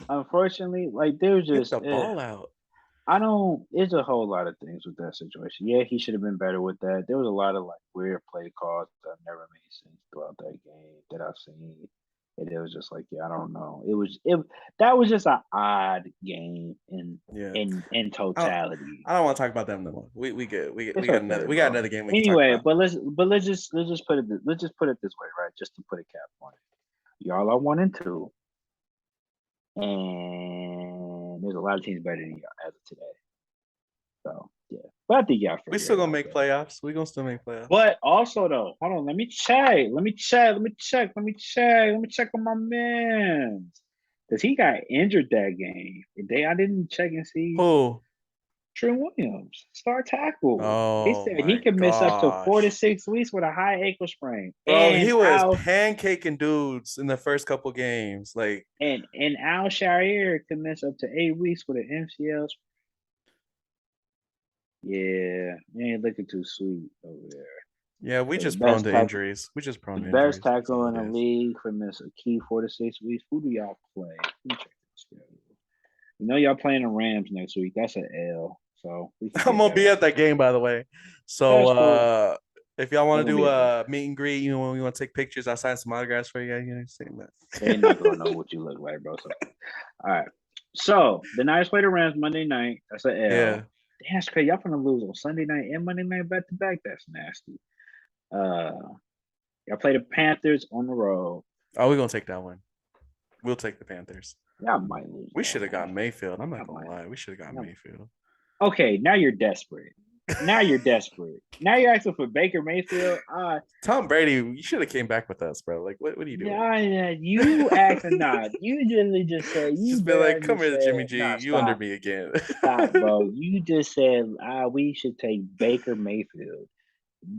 Unfortunately, like there's Get just the ball out. I don't. There's a whole lot of things with that situation. Yeah, he should have been better with that. There was a lot of like weird play calls that never made sense throughout that game that I've seen. And it was just like, yeah, I don't know. It that was just an odd game Yeah. in I don't, totality. I don't want to talk about them no more. We good. We It's got okay, another bro. game we can talk Anyway, about. but let's just put it this way, right? Just to put a cap on it. Y'all are 1-2, and there's a lot of teams better than y'all as of today. So yeah, but I think y'all We figure still it gonna out make though. playoffs. We gonna still make playoffs. But also though, hold on, let me check on my man. Cause he got injured that game. I didn't check and see Who? Trent Williams, star tackle. They Oh said he my could miss up to four to gosh. six weeks with a high ankle sprain. Bro, he was pancaking dudes in the first couple games. Like, And Al Sharir could miss up to 8 weeks with an MCL. Yeah, you ain't looking too sweet over there. yeah, we So the just prone best to tackle injuries. We just The prone to best injuries. That's tackle all in it the is. league for miss a key 4 to 6 weeks. Who do y'all play? Let me check the schedule. You know y'all playing the Rams next week. That's an L. So we can I'm get gonna that be out at of the that way. game, by the way. So That's cool. if y'all They want to gonna do be at the a meet and greet, you want to take pictures, I'll sign some autographs for you guys. You know, saying they not that. gonna know what you look like, bro. So all right. So the Niners play the Rams Monday night. That's an Yeah. L. Damn, that's crazy. Y'all gonna lose on Sunday night and Monday night back to back. That's nasty. Uh y'all play the Panthers on the road. Oh, we're gonna take that one. We'll take the Panthers. Y'all might lose We that should have one. got Mayfield. I'm not Y'all gonna might. lie. We should have got Y'all Mayfield. Okay, now you're desperate. Now you're desperate. Now you're asking for Baker Mayfield. Tom Brady, you should have came back with us, bro. Like, what are you doing? Nah, you acting not. You literally just said It's you just been like, barely come just here, Jimmy said, G. nah, You under stop, me again. bro. You just said we should take Baker Mayfield.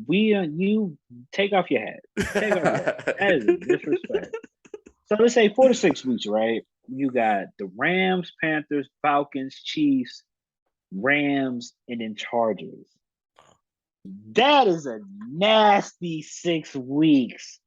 You take off your hat. Take off your hat. That is a disrespect. So let's say 4 to 6 weeks, right? You got the Rams, Panthers, Falcons, Chiefs, Rams, and then Chargers. That is a nasty 6 weeks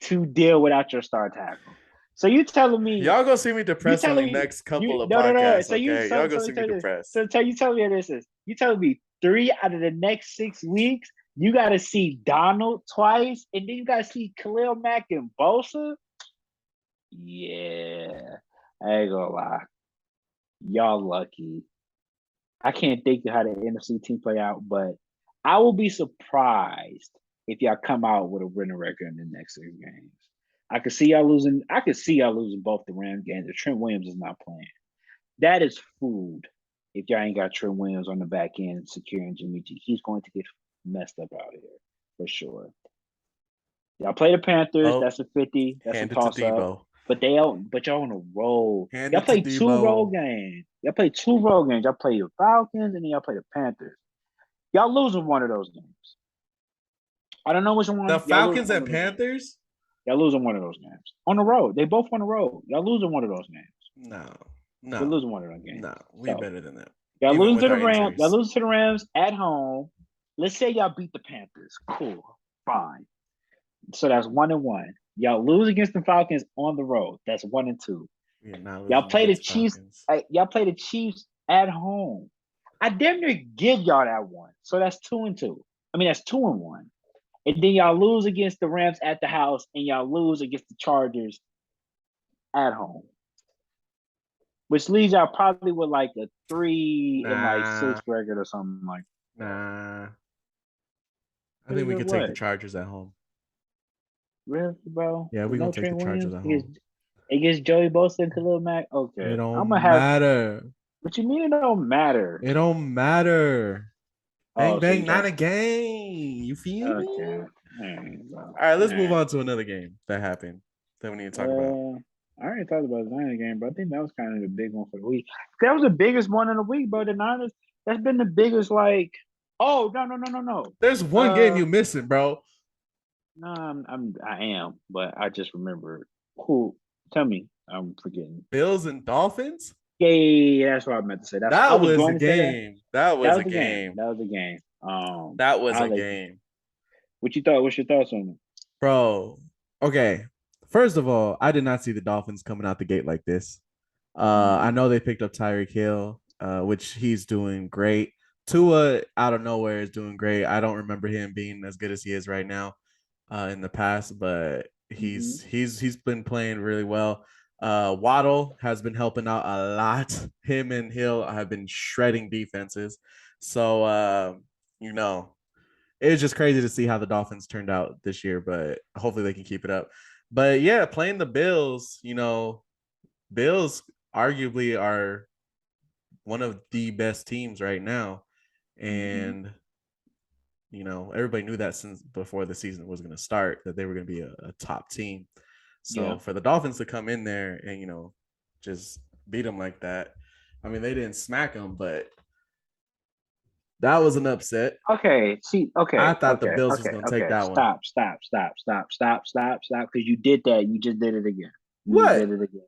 to deal without your star tackle. So you telling me Y'all gonna see me you depressed for telling like me next couple you of no. podcasts, So you okay? Y'all so gonna so let me see me tell you this. depressed. So you tell me this is you telling me 3 out of the next 6 weeks you got to see Donald twice, and then you got to see Khalil Mack and Bosa. Yeah, I ain't gonna lie, y'all lucky. I can't think of how the NFC team play out, but I will be surprised if y'all come out with a winning record in the next 6 games. I could see y'all losing. I could see y'all losing both the Rams games if Trent Williams is not playing. That is food. If y'all ain't got Trent Williams on the back end securing Jimmy G, he's going to get messed up out here for sure. Y'all play the Panthers. Oh, That's a 50. That's a hand it to toss up. Debo. But y'all on a roll. Hand Y'all it to play two roll Debo. games. Y'all play two roll games. Y'all play the Falcons and then y'all play the Panthers. Y'all losing one of those games. I don't know which The one. Y'all losing Falcons one and of those games. Panthers? Y'all losing one of those games on the road. They both on the road. Y'all losing one of those games. No, You're no, losing one of those games. no. We So better than that. y'all Even losing with to the our Rams. Y'all injuries. losing to the Rams at home. Let's say y'all beat the Panthers. Cool, fine. So that's 1-1. Y'all lose against the Falcons on the road. That's 1-2. We are not Y'all losing play the against Chiefs. Falcons. Y'all play the Chiefs at home. I damn near give y'all that one. So that's 2-2. I mean, that's 2-1. And then y'all lose against the Rams at the house, and y'all lose against the Chargers at home, which leaves y'all probably with like a 3-6 Nah, record or something like. nah. I think Pretty we good could take the what? Chargers at home. Really, bro? Yeah, With we're gonna no take the Trent Chargers Williams at home. against Joey Bosa and Khalil Mack. It Okay, I'm gonna don't have. matter. But you mean it don't matter? It don't matter. Bang Oh, so bang, you not trying a to? game. You feel Okay, me? bro. All right, All let's move right. on to another game that happened that we need to talk about. I already talked about the Niners game, but I think that was kind of the big one for the week. That was the biggest one in the week, bro. The Niners. That's been the biggest. Like, oh no, no, no, no, no. There's one game Uh, you missing, bro. no, I am, but I just remembered. Who? Tell me. I'm forgetting. Bills and Dolphins. Yeah, that's what I meant to say. I That was was a going to say that. game. That That was was a the game. game. That was the game. That was I'll a let you. game, What you thought? What's your thoughts on it? bro. Okay, first of all, I did not see the Dolphins coming out the gate like this. I Mm-hmm. know they picked up Tyreek Hill, which he's doing great. Tua out of nowhere is doing great. I don't remember him being as good as he is right now in the past, but Mm-hmm. he's been playing really well. Waddle has been helping out a lot. Him and Hill have been shredding defenses. So you know, it's just crazy to see how the Dolphins turned out this year, but hopefully they can keep it up. But yeah, playing the Bills, Bills arguably are one of the best teams right now. Mm-hmm. And, everybody knew that since before the season was going to start, that they were going to be a top team. Yeah. So for the Dolphins to come in there and, just beat them like that, I mean, they didn't smack them, but that was an upset. Okay. See. I Okay. thought the Okay. Bills was Okay. going to take Okay. that one. Stop. Stop. Stop. Stop. Stop. Stop. Stop. Because you did that. You just did it again. You just did What? it again.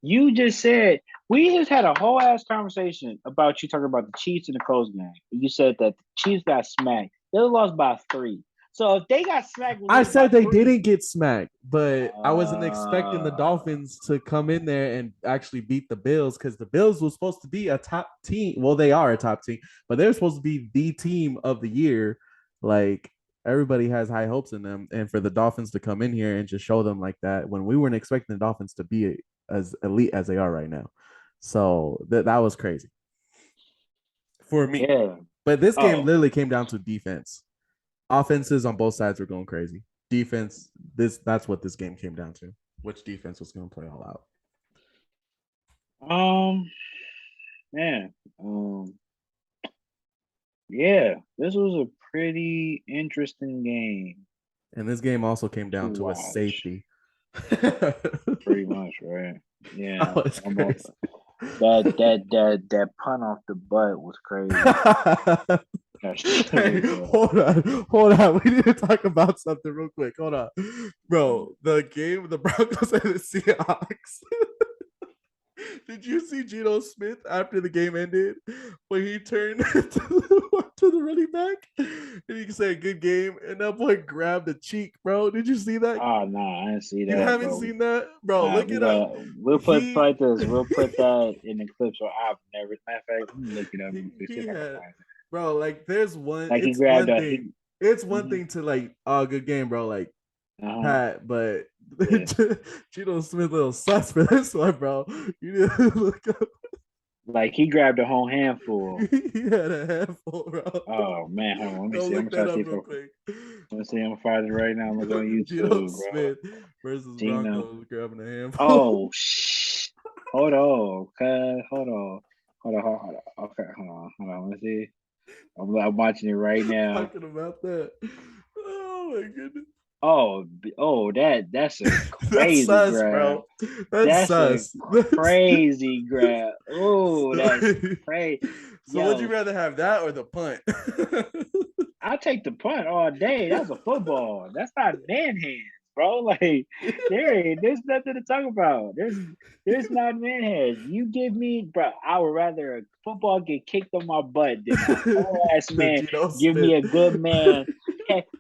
You just said we just had a whole ass conversation about you talking about the Chiefs in the Colts game. You said that the Chiefs got smacked. They lost by 3. So if they got smacked and I lose by said they 3, didn't get smacked, but I wasn't expecting the uh, Dolphins to come in there and actually beat the Bills because the Bills was supposed to be a top team. Well, they are a top team, but they're supposed to be the team of the year. Like everybody has high hopes in them, and for the Dolphins to come in here and just show them like that when we weren't expecting the Dolphins to be as elite as they are right now. So that was crazy for me. yeah. But this game Oh, literally came down to defense. Offenses on both sides were going crazy. Defense, that's what this game came down to. Which defense was going to play all out? um, man, yeah, this was a pretty interesting game And this game also came to down to a watch. safety. Pretty much, right? That Yeah, was almost crazy. that punt off the butt was crazy. That Hey, shit, hold on. We need to talk about something real quick. Hold on, bro. The game, the Broncos and the Seahawks. Did you see Geno Smith after the game ended when he turned to the running back and he said "good game" and that boy grabbed the cheek, bro? Did you see that? oh no, I didn't see You that, haven't bro. seen that, bro? Nah, Look it up. we'll put He like this. We'll put that in the clips. Or I've never. Matter of fact, let me look it up he, and see he if I can had, find it. bro. Like, there's one. Like he It's grabbed one a thing. he. It's one Mm-hmm, thing to like, oh, good game, bro. Like uh-huh, Pat, but yeah. Geno Smith little sus for this one, bro. You need to look up. Like he grabbed a whole handful. He had a handful, bro. Oh man, hold on. Let me Go see. I'm look gonna try that to see up if I real can. quick. Let me see. I'm gonna find it right now. I'm looking on Geno YouTube, bro. Smith versus Gino. Broncos grabbing a handful. Oh shh. Hold on, cuz. Hold on. Hold on. Okay, hold on. Let's see. I'm watching it right now. Talking about that. Oh my goodness. That's a That's crazy sus, grab. bro. That's That's a sus. That's... crazy grab. Oh, that's so, crazy. so would you Yo, rather have that or the punt? I'll take the punt all day. That's a football. That's not man hands, bro. Like there's nothing to talk about. There's not man hands. You give me, bro. I would rather a football get kicked on my butt than a whole ass The man Geno give me Smith. a good man.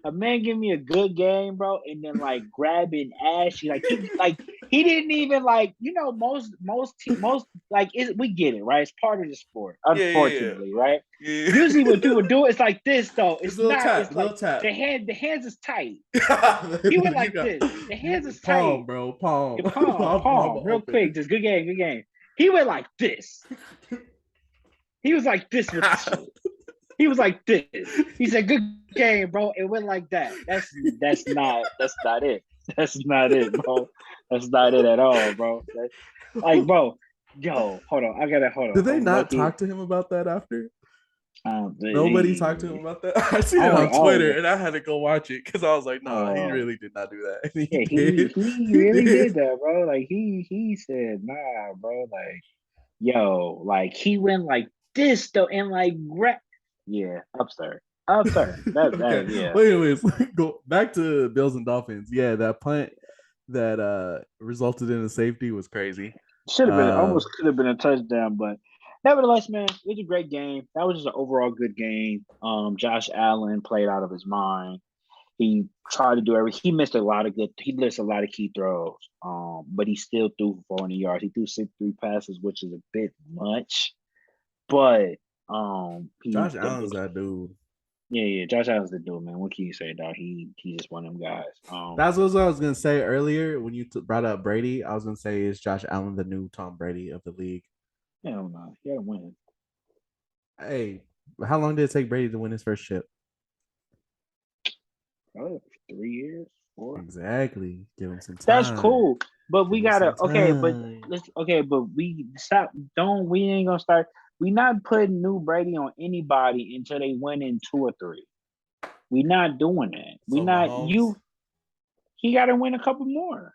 A man give me a good game, bro, and then like grabbing ass. Like He didn't even like, most like we get it, right? It's part of the sport, Yeah. unfortunately, right? Yeah. Usually when people do it's like this though. It's It's a little not, tap, it's like little tap. the hands is tight. He went You like got this. The hands is palm, tight. bro. Palm. Your palm, Palm palm, real open. quick. Just good game, good game. He went like this. He was like this with the shit. He was like this. He said, "Good game, bro." It went like that. That's not it. That's not it, bro. That's not it at all, bro. Like, bro, yo, hold on. I gotta hold on. Did they I'm not lucky. talk to him about that after? Nobody talked to him They, about that. I seen it oh, on oh, Twitter and I had to go watch it because I was like, nah, he oh, really did not do that. And he yeah. did. He He really did. did that, bro. Like he said, nah, bro. Like, yo, like he went like this though, and like, yeah, absurd, absurd. That Okay. yeah. Well, anyways, go back to Bills and Dolphins. Yeah, that punt that resulted in a safety was crazy. Should have been Um, almost could have been a touchdown, but nevertheless, man, it was a great game. That was just an overall good game. Josh Allen played out of his mind. He tried to do everything. He missed a lot of key throws. But he still threw for 400 yards. He threw 63 passes, which is a bit much. But he Josh Allen's that dude. yeah, Josh Allen's the dude, man. What can you say, dog? He just one of them guys. That's what I was gonna say earlier when you brought up Brady. I was gonna say is Josh Allen the new Tom Brady of the league? Hell no, he had to win. Hey, how long did it take Brady to win his first chip? Probably 3 years, 4. Exactly. Give him some That's time. cool. But Give we him some gotta okay, but time. let's okay, but we stop. Don't we ain't gonna start. We not putting new Brady on anybody until they win in 2 or 3. We not doing that. We So not Mahomes. you. He got to win a couple more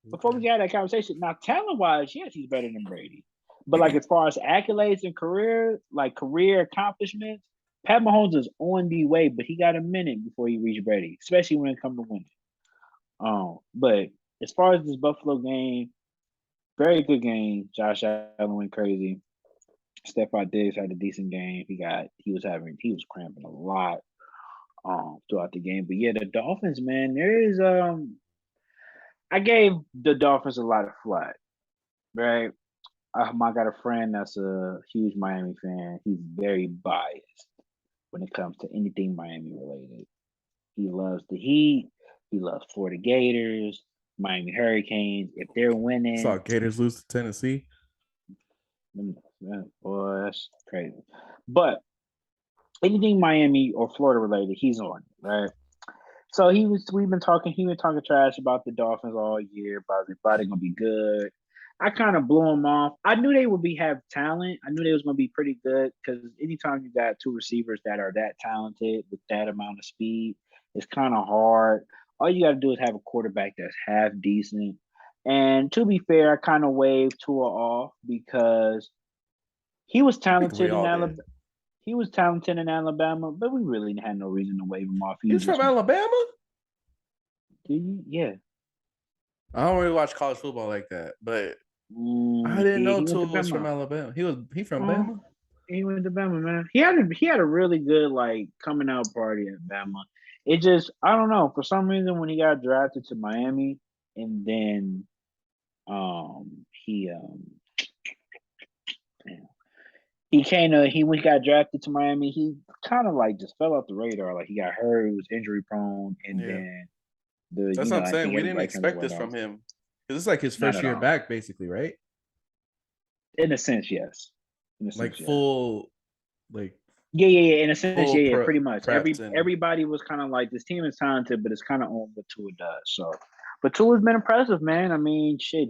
before Okay. we got that conversation. Now, talent wise, yes, he's better than Brady. But like as far as accolades and career, like career accomplishments, Pat Mahomes is on the way, but he got a minute before he reach Brady, especially when it comes to winning. But as far as this Buffalo game, very good game. Josh Allen went crazy. Stephon Diggs had a decent game. He was cramping a lot throughout the game. But yeah, the Dolphins, man, there is I gave the Dolphins a lot of flack, right? I got a friend that's a huge Miami fan. He's very biased when it comes to anything Miami related. He loves the Heat. He loves Florida Gators, Miami Hurricanes. If they're Saw winning, Gators lose to Tennessee. boy, that's crazy. But anything Miami or Florida related, he's on, right? So we've been talking trash about the Dolphins all year, about they're gonna be good. I kind of blew them off. I knew they would have talent. I knew they was gonna be pretty good because anytime you got two receivers that are that talented with that amount of speed, it's kind of hard. All you got to do is have a quarterback that's half decent. And to be fair, I kind of waved Tua off because he was I think we talented in all did. Alabama. He was talented in Alabama, but we really had no reason to wave him off. He He's from just Alabama. yeah. I don't really watch college football like that, but I didn't know He went to Tua was from Bama. Alabama. He from Oh, Bama. he went to Bama, man. He had a really good like coming out party at Bama. It just I don't know for some reason when he got drafted to Miami and then he he kind of he when he got drafted to Miami he kind of like just fell off the radar like he got hurt, he was injury prone, and Yeah, then the that's what I'm I saying. think We didn't everybody kind of expect went this off. from him because it's like his Not first at year all. back, basically, right? In a sense, yes. In a Like sense, yes. like Yeah. In a sense, full yeah. Pretty much. prepped and Everybody was kind of like this team is talented, but it's kind of on what Tua does. So, but Tua's been impressive, man. I mean, shit.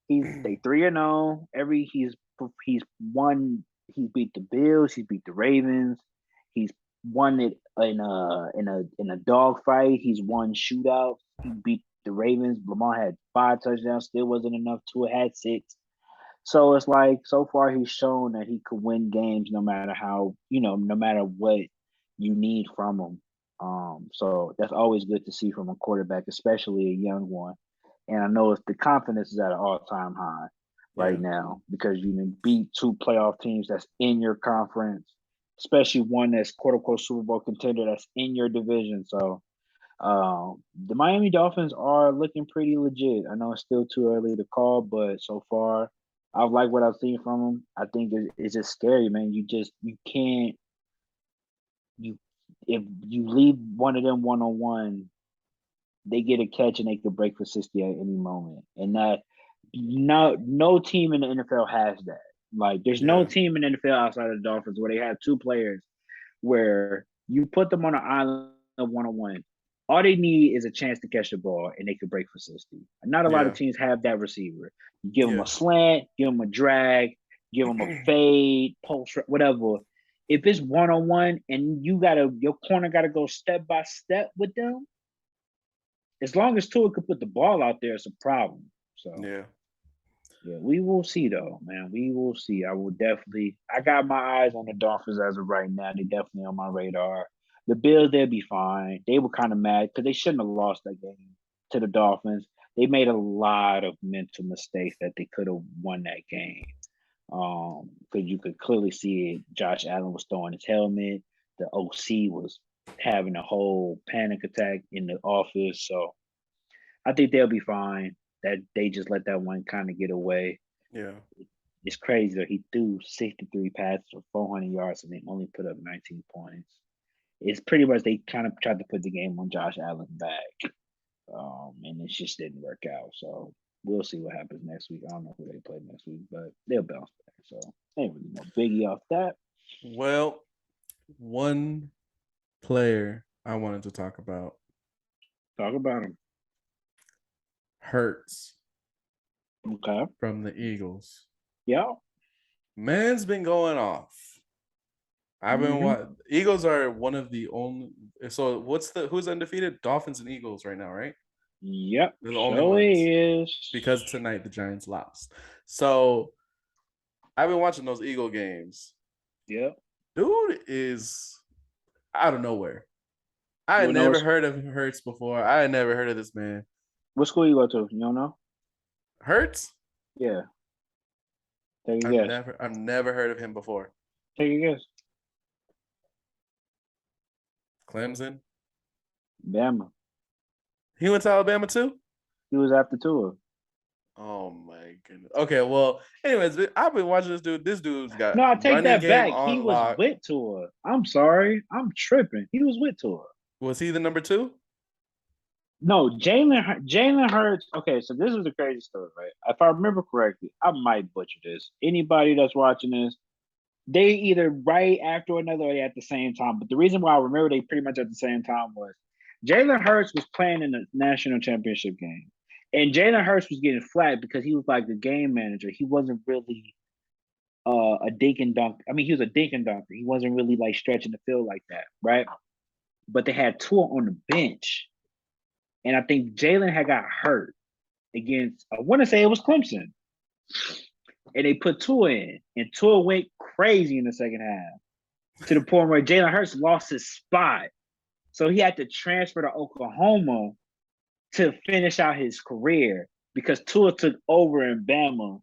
He's they 3-0. He's won. He beat the Bills. He beat the Ravens. He's won it in a dog fight. He's won shootouts. He beat the Ravens. Lamar had 5 touchdowns. Still wasn't enough. Tua had 6. So it's like so far he's shown that he could win games no matter how, no matter what you need from him. So that's always good to see from a quarterback, especially a young one. And I know the confidence is at an all-time high right yeah. now because you can beat 2 playoff teams that's in your conference, especially one that's quote unquote Super Bowl contender that's in your division. So The Miami Dolphins are looking pretty legit. I know it's still too early to call, but so far, I like what I've seen from them. I think it's just scary, man. You can't you if you leave one of them 1-on-1, they get a catch and they could break for 60 at any moment, and that no team in the NFL has that. Like, there's no Yeah. team in the NFL outside of the Dolphins where they have two players where you put them on an island 1-on-one. All they need is a chance to catch the ball and they could break for 60. Not a lot of Yeah. teams have that receiver. You give them Yeah. a slant, give them a drag, give them a fade, post, whatever. If it's 1-on-one and your corner gotta go step by step with them, as long as Tua could put the ball out there, it's a problem. So Yeah. yeah, we will see though, man. We will see. I got my eyes on the Dolphins as of right now. They're definitely on my radar. The Bills, they'll be fine. They were kind of mad because they shouldn't have lost that game to the Dolphins. They made a lot of mental mistakes that they could have won that game. Because you could clearly see it. Josh Allen was throwing his helmet. The OC was having a whole panic attack in the office. So I think they'll be fine. That they just let that one kind of get away. Yeah. It's crazy though. He threw 63 passes for 400 yards and they only put up 19 points. It's pretty much they kind of tried to put the game on Josh Allen's back, and it just didn't work out. So we'll see what happens next week. I don't know who they play next week, but they'll bounce back. So ain't really no biggie off that. Well, one player I wanted to talk about, Talk about him. Hurts Okay. from the Eagles. Yeah. Man's been going off. I've been Mm-hmm. Eagles are one of the only. So who's undefeated? Dolphins and Eagles right now, right? Yep. They're the only So ones is. because tonight the Giants lost. So I've been watching those Eagle games. Yep. Dude is out of nowhere. I You had know never heard of Hurts before. I had never heard of this man. what school you go to? You don't know? Hurts? Yeah. Take a I've guess. never I've never heard of him before. Take a guess. Clemson. Bama. He went to Alabama too? He was after Tua. Oh my goodness. Okay, well, anyways, I've been watching this dude. This dude's got No, I take running that game back. He on was lock. with Tua. I'm sorry. I'm tripping. He was with Tua. Was he the number two? No, Jalen Hurts. Okay, so this is the crazy story, right? If I remember correctly, I might butcher this. Anybody that's watching this, they either right after another or they at the same time. But the reason why I remember they pretty much at the same time was Jalen Hurts was playing in the national championship game. And Jalen Hurts was getting flat because he was like the game manager. He wasn't really a dink and dunk. I mean, he was a dink and dunker. He wasn't really like stretching the field like that, right? But they had Tua on the bench. And I think Jalen had got hurt against, I want to say it was Clemson. And they put Tua in, and Tua went crazy in the second half to the point where Jalen Hurts lost his spot. So he had to transfer to Oklahoma to finish out his career because Tua took over in Bama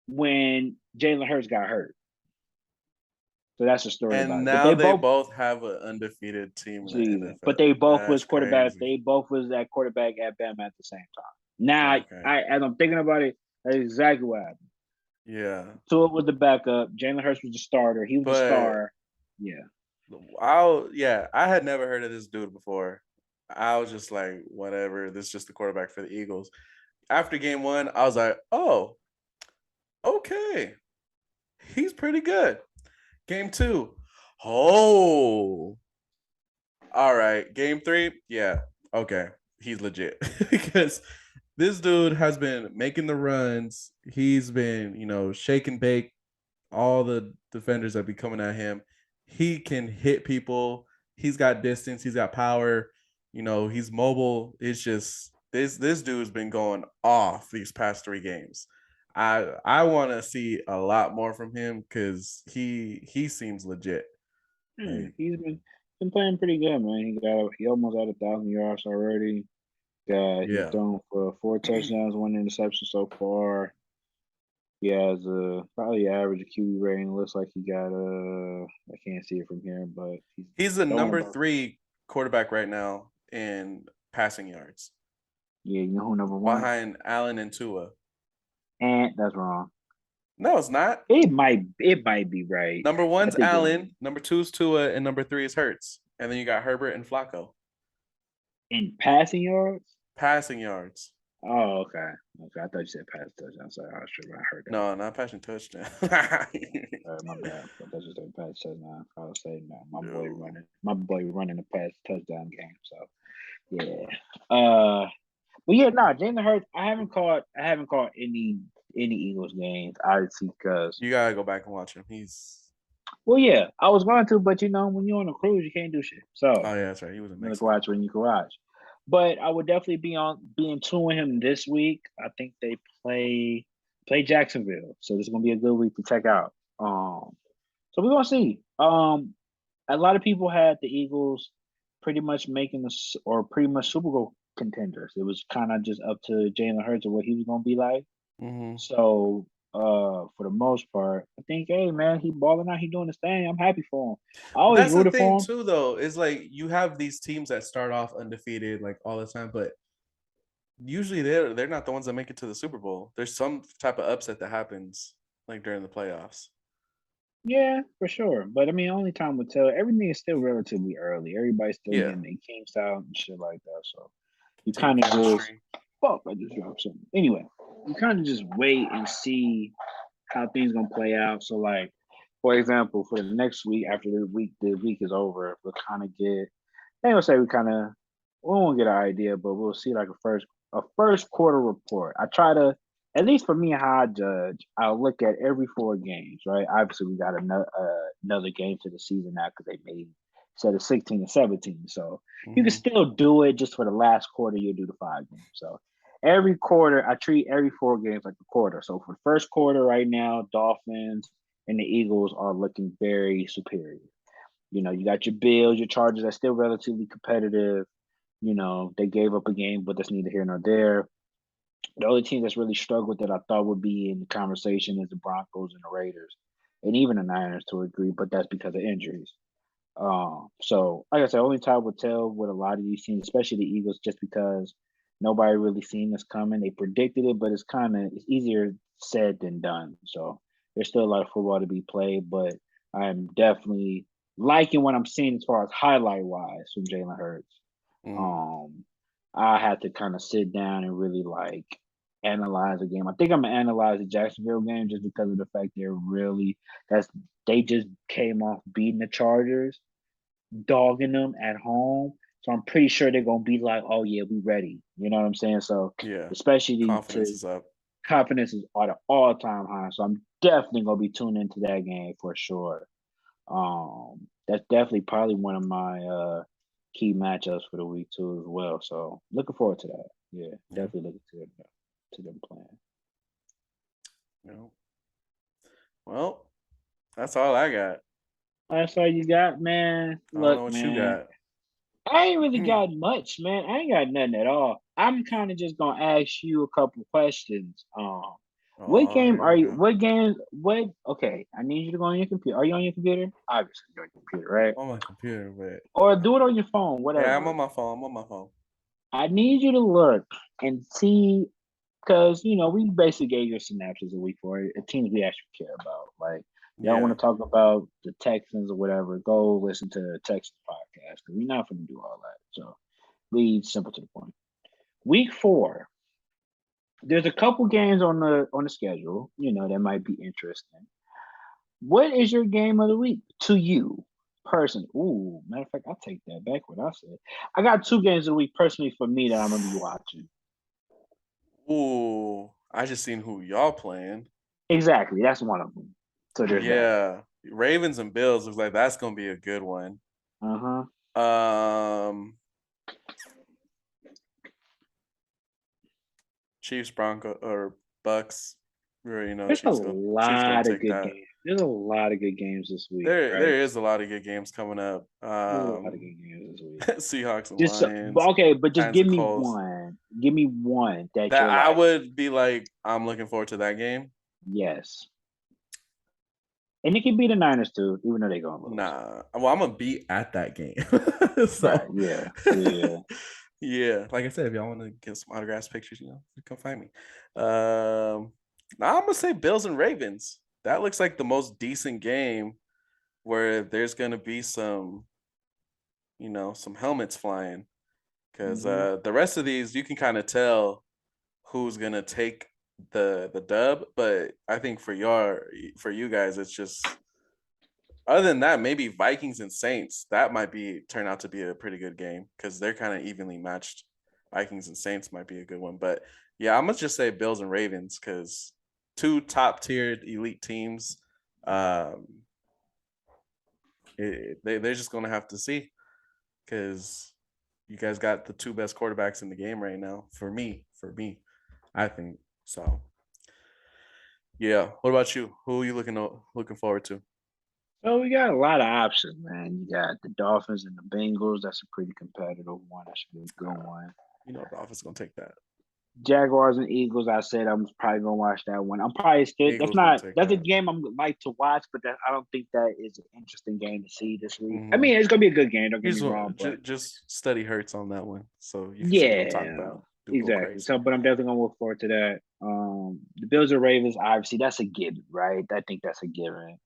when Jalen Hurts got hurt. So that's the story about And it. But now they they both both have an undefeated team in the season. But NFL. they both was That's quarterbacks. crazy. They both was at quarterback at Bama at the same time. Now, Okay. as I'm thinking about it, that's exactly what happened. Yeah. Tua was the backup. Jalen Hurts was the starter. He was the But star. Yeah. I had never heard of this dude before. I was just like, whatever. This is just the quarterback for the Eagles. After game one, I was like, oh, okay. He's pretty good. Game two, oh, all right. Game three, yeah, okay. He's legit because this dude has been making the runs. He's been, shake and bake all the defenders that be coming at him. He can hit people. He's got distance. He's got power. He's mobile. It's just this dude's been going off these past three games. I want to see a lot more from him because he seems legit. Yeah, Like, he's been playing pretty good, man. He almost had 1,000 yards already. He's yeah, thrown for 4 touchdowns, 1 interception so far. He has probably average QB rating. Looks like he got I can't see it from here, but he's he's the throwing number about. three quarterback right now in passing yards. Yeah, you know who number one? Behind Allen and Tua. And that's wrong. No, it's not. It might be right. Number I one's think it is. Allen, number two's Tua, and number three is Hurts. And then you got Herbert and Flacco. In passing yards? Passing yards. Oh, okay. Okay, I thought you said pass touchdown. Sorry, I was sure I heard that. No, not passing touchdown. My bad. I thought you said pass touchdown. I was saying no. No. My boy running a pass touchdown game. So yeah. But yeah, nah, Jalen Hurts. I haven't caught any Eagles games, obviously, because You gotta go back and watch him. He's well, yeah, I was going to, but when you're on a cruise, you can't do shit. So oh yeah, that's right. He was in you look Mexico. watch when you can watch. But I would definitely be in tune with him this week. I think they play Jacksonville, so this is gonna be a good week to check out. So we're gonna see. A lot of people had the Eagles pretty much making this or pretty much Super Bowl contenders. It was kind of just up to Jalen Hurts or what he was gonna be like. Mm-hmm. So for the most part, I think, hey man, he balling out, he doing his thing. I'm happy for him. I But always that's the rooted thing for him. too, though, is like you have these teams that start off undefeated like all the time, but usually they're not the ones that make it to the Super Bowl. There's some type of upset that happens like during the playoffs. Yeah, for sure. But I mean, only time will tell. Everything is still relatively early. Everybody's still Yeah, getting their kinks out and shit like that. So you team kind of just chemistry. fuck. I just dropped something. Anyway, you kind of just wait and see how things gonna play out. So like, for example, for the next week after the week is over, we'll kind of get. I ain't gonna say we won't get an idea, but we'll see like a first quarter report. I try to, at least for me, how I judge, I'll look at every 4 games, right? Obviously, we got another game to the season now because they made instead of 16 and 17. So you can Mm-hmm. still do it just for the last quarter, you'll do the 5 games. So every quarter, I treat every 4 games like a quarter. So for the first quarter right now, Dolphins and the Eagles are looking very superior. You got your Bills, your Chargers that's still relatively competitive. They gave up a game, but that's neither here nor there. The only team that's really struggled that I thought would be in the conversation is the Broncos and the Raiders, and even the Niners to a degree, but that's because of injuries. So like I said, only time will tell with a lot of these teams, especially the Eagles, just because nobody really seen this coming. They predicted it, but it's easier said than done. So there's still a lot of football to be played, but I'm definitely liking what I'm seeing as far as highlight wise from Jalen Hurts. Mm. Um, I had to kind of sit down and really like analyze the game. I think I'm gonna analyze the Jacksonville game just because of the fact that's they just came off beating the Chargers, dogging them at home. So I'm pretty sure they're gonna be like, "Oh yeah, we ready." You know what I'm saying? So Yeah, especially confidence to is up. confidence is at an all time high. So I'm definitely gonna be tuned into that game for sure. That's definitely probably one of my key matchups for the week too as well. So looking forward to that. Yeah, Yeah, definitely looking to them playing. yeah. Well, that's all I got. That's all you got, man. I don't know Look, what you man. got. I ain't really got much, man. I ain't got nothing at all. I'm kind of just gonna ask you a couple questions. What Oh, game here are we you? go. What game? What? Okay, I need you to go on your computer. Are you on your computer? Obviously, you're on your computer, right? On my computer, but Or do it on your phone, yeah, I'm whatever. on my phone. I'm on my phone. I need you to look and see because we basically gave you a synopsis a week for it. Teams we actually care about. Like y'all want Yeah. to talk about the Texans or whatever, go listen to the Texans podcast because we're not going to do all that. So lead simple to the point. Week 4, there's a couple games on the schedule. That might be interesting. What is your game of the week to you? Person, ooh, matter of fact, I'll take that back. What I said, I got 2 games of the week personally for me that I'm gonna be watching. Ooh, I just seen who y'all playing. Exactly, that's one of them. So there's that. Yeah, Ravens and Bills looks like that's gonna be a good one. Uh huh. Um, Chiefs, Bronco, or Bucks. We already know There's a Chiefs gonna lot of take good that. games. There's a lot of good games this week, There right? is a lot of good games coming up. There's a lot of good games this week. Seahawks and Just Lions, okay, but just Titans give and me Colts. one. Give me one that That you're I like, would be like, I'm looking forward to that game. yes. And it can be the Niners too, even though they're gonna lose. Nah. Well, I'm gonna be at that game. Right. So Yeah. Yeah. yeah, like I said, if y'all want to get some autographs, pictures, come find me. Now I'm gonna say Bills and Ravens. That looks like the most decent game where there's gonna be some helmets flying. Because Hmm. the rest of these, you can kind of tell who's gonna take the dub. But I think for you guys, it's just other than that, maybe Vikings and Saints. That might be turn out to be a pretty good game because they're kind of evenly matched. Vikings and Saints might be a good one. But yeah, I'm gonna just say Bills and Ravens because two top tiered elite teams. Um, they're just gonna have to see because you guys got the two best quarterbacks in the game right now. For me, I think so. Yeah. What about you? Who are you looking forward to? So we got a lot of options, man. You got the Dolphins and the Bengals. That's a pretty competitive one. That should be a good one. The offense gonna take that. Jaguars and Eagles. I said I'm probably gonna watch that one. I'm probably still. That's Eagles gonna not. take That's a that. game I'm like to watch, but I don't think that is an interesting game to see this week. I Mm-hmm. mean, it's gonna be a good game. Don't get Here's me wrong, what but just study hurts on that one, so you can see what I'm talking yeah, about. Do go exactly. crazy. So, but I'm definitely gonna look forward to that. The Bills or Ravens. Obviously, that's a given, right? I think that's a given.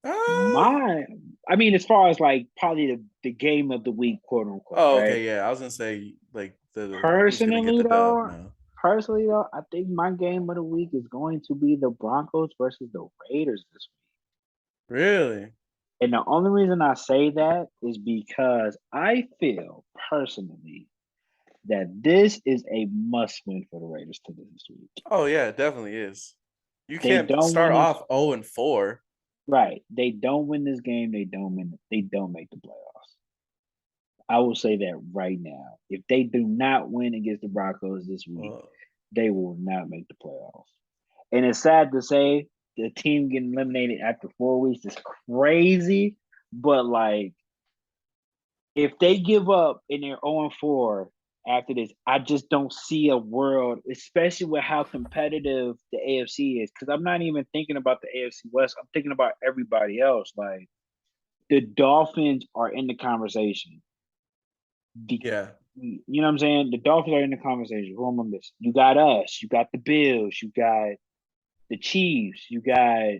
Uh, My, I mean, as far as like probably the game of the week, quote unquote, oh, right? okay, yeah. I was gonna say like the who's gonna get Personally, the dub though, now. I think my game of the week is going to be the Broncos versus the Raiders this week. Really? And the only reason I say that is because I feel personally that this is a must win for the Raiders to this week. Oh yeah, it definitely is. You They can't don't start win this. off 0-4. Right. They don't win this game. They don't make the playoffs. I will say that right now. If they do not win against the Broncos this week, Well, they will not make the playoffs. And it's sad to say the team getting eliminated after 4 weeks is crazy. But like, if they give up and they're 0-4 after this, I just don't see a world, especially with how competitive the AFC is. Because I'm not even thinking about the AFC West. I'm thinking about everybody else. Like the Dolphins are in the conversation. The, yeah, you know what I'm saying? The Dolphins are in the conversation. Who am I missing? You got us. You got the Bills. You got the Chiefs. You got.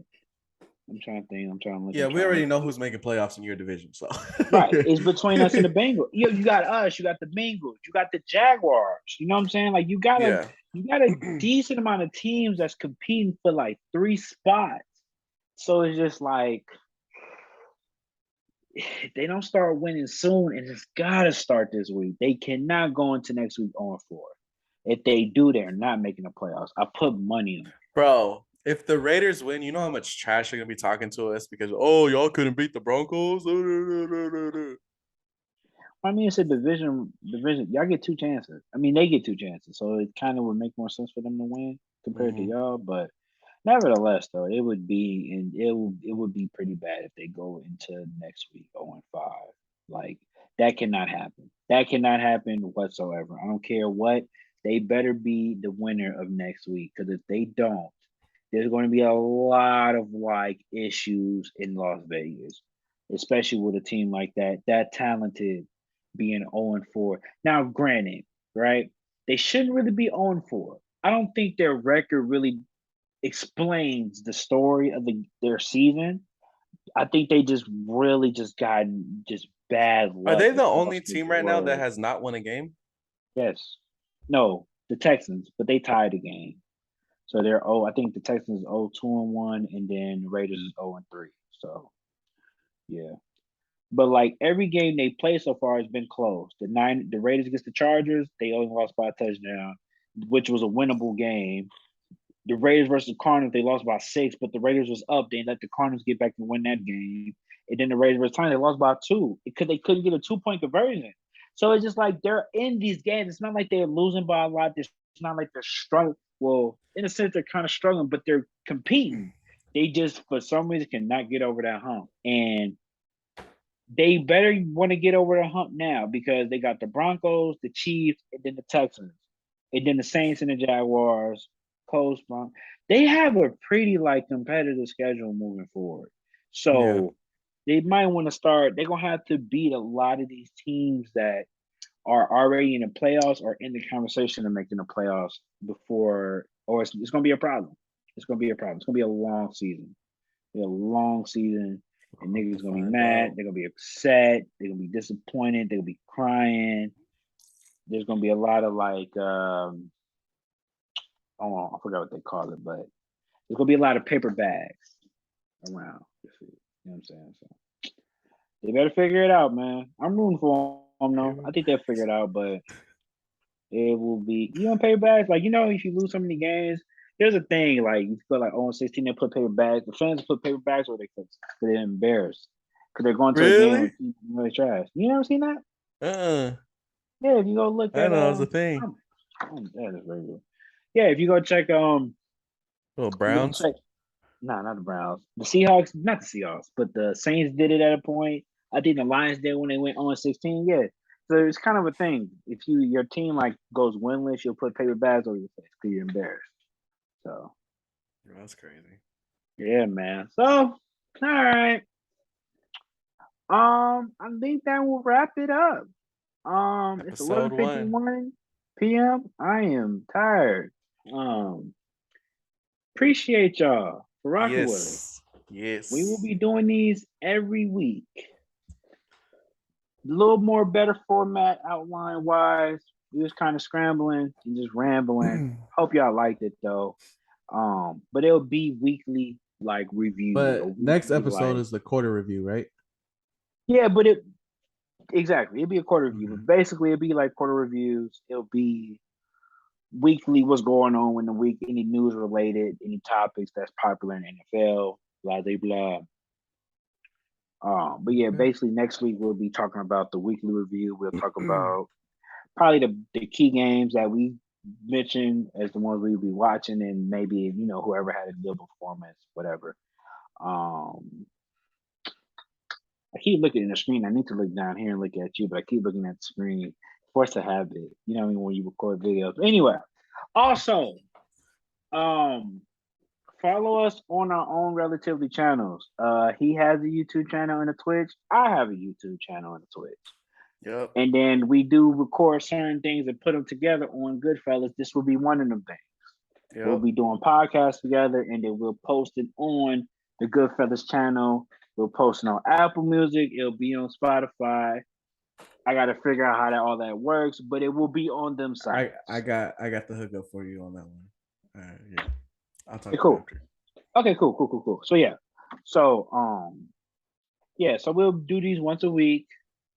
I'm trying to think. I'm trying to look. yeah. I'm We trying to already look. know who's making playoffs in your division, so Right. It's between us and the Bengals. You got us, you got the Bengals, you got the Jaguars. You know what I'm saying? Like yeah. you got a decent amount of teams that's competing for like 3 spots. So it's just like if they don't start winning soon, and it's gotta start this week. They cannot go into next week on 4. If they do, they're not making the playoffs. I put money on it. Bro, if the Raiders win, you know how much trash they're gonna be talking to us because y'all couldn't beat the Broncos. I mean, it's a division. Y'all get 2 chances. I mean, they get 2 chances, so it kind of would make more sense for them to win compared to Mm-hmm. y'all. But nevertheless, though, it would be pretty bad if they go into next week 0-5. Like that cannot happen. That cannot happen whatsoever. I don't care what. They better be the winner of next week because if they don't, there's going to be a lot of like issues in Las Vegas, especially with a team like that talented, being 0-4. Now, granted, right? They shouldn't really be 0-4. I don't think their record really explains the story of their season. I think they just really just gotten just bad Are luck they the is the only most good team right now that word. has not won a game? Yes. No, the Texans, but they tied the game. So they're I think the Texans 0-2-1, and then the Raiders is 0-3. So yeah. But like every game they played so far has been close. The Raiders against the Chargers, they only lost by a touchdown, which was a winnable game. The Raiders versus the Cardinals, they lost by 6, but the Raiders was up. They let the Cardinals get back and win that game. And then the Raiders versus Titans, they lost by 2 because they couldn't get a 2-point conversion. So it's just like they're in these games. It's not like they're losing by a lot. It's not like they're struggling. Well, in a sense, they're kind of struggling, but they're competing. They just, for some reason, cannot get over that hump. And they better want to get over the hump now because they got the Broncos, the Chiefs, and then the Texans, and then the Saints and the Jaguars Coast. They have a pretty like competitive schedule moving forward. Yeah. So they might want to start. They're gonna have to beat a lot of these teams that are already in the playoffs or in the conversation of making the playoffs before, or it's going to be a problem. It's going to be a problem. It's going to be a long season. Be a long season, We'll and have to niggas gonna be find mad. out. They're gonna be upset. They're gonna be disappointed. They're gonna be crying. There's gonna be a lot of like, oh, I forgot what they call it, but there's gonna be a lot of paper bags around. You know what I'm saying? So they better figure it out, man. I'm rooting for them, though. I Paper think they'll figure bags. it out, but it will be paper bags. Like if you lose so many games, there's a thing like you feel like 0-16 they put paper bags. The fans put paper bags where they're embarrassed because they're going to a game Really? with teams really trash. You never seen that? Uh, Yeah, if you go look I at didn't know it was a thing. that is very good. Yeah, if you go check Little you go Browns. check not the Browns. The Seahawks, not the Seahawks, but the Saints did it at a point. I think the Lions did when they went on 16. Yeah. So it's kind of a thing. If your team like goes winless, you'll put paper bags over your face because you're embarrassed. So That's crazy. yeah, man. So all right. I think that will wrap it up. It's Episode 1. 11:51 p.m. I am tired. Appreciate y'all for rocking with us. Yes. We will Yes. be doing these every week. A little more better format outline wise. We was kind of scrambling and just rambling. Hope y'all liked it though. But it'll be weekly like review, a But next weekly episode like is the quarter review, right? yeah, but it exactly it'll be a quarter review. Okay. But basically it'll be like quarter reviews. It'll be weekly what's going on in the week, any news related, any topics that's popular in NFL, blah blah blah. But yeah, Okay. basically next week we'll be talking about the weekly review. We'll talk about probably the key games that we mentioned as the ones we'll be watching, and maybe whoever had a good performance, whatever. Um, I keep looking at the screen. I need to look down here and look at you, but I keep looking at the screen. Forced to have it, what I mean, when you record videos. Anyway, also, um, follow us on our own relatively channels. He has a YouTube channel and a Twitch. I have a YouTube channel and a Twitch. Yep. And then we do record certain things and put them together on Goodfellas. This will be one of them things. We'll Yep. be doing podcasts together, and then we'll post it on the Goodfellas channel. We'll post it on Apple Music. It'll be on Spotify. I got to figure out how all that works, but it will be on them I sites. I got I got the hookup for you on that one. Yeah. I'll Okay, talk to you cool. after. Okay, cool. So yeah, so so we'll do these once a week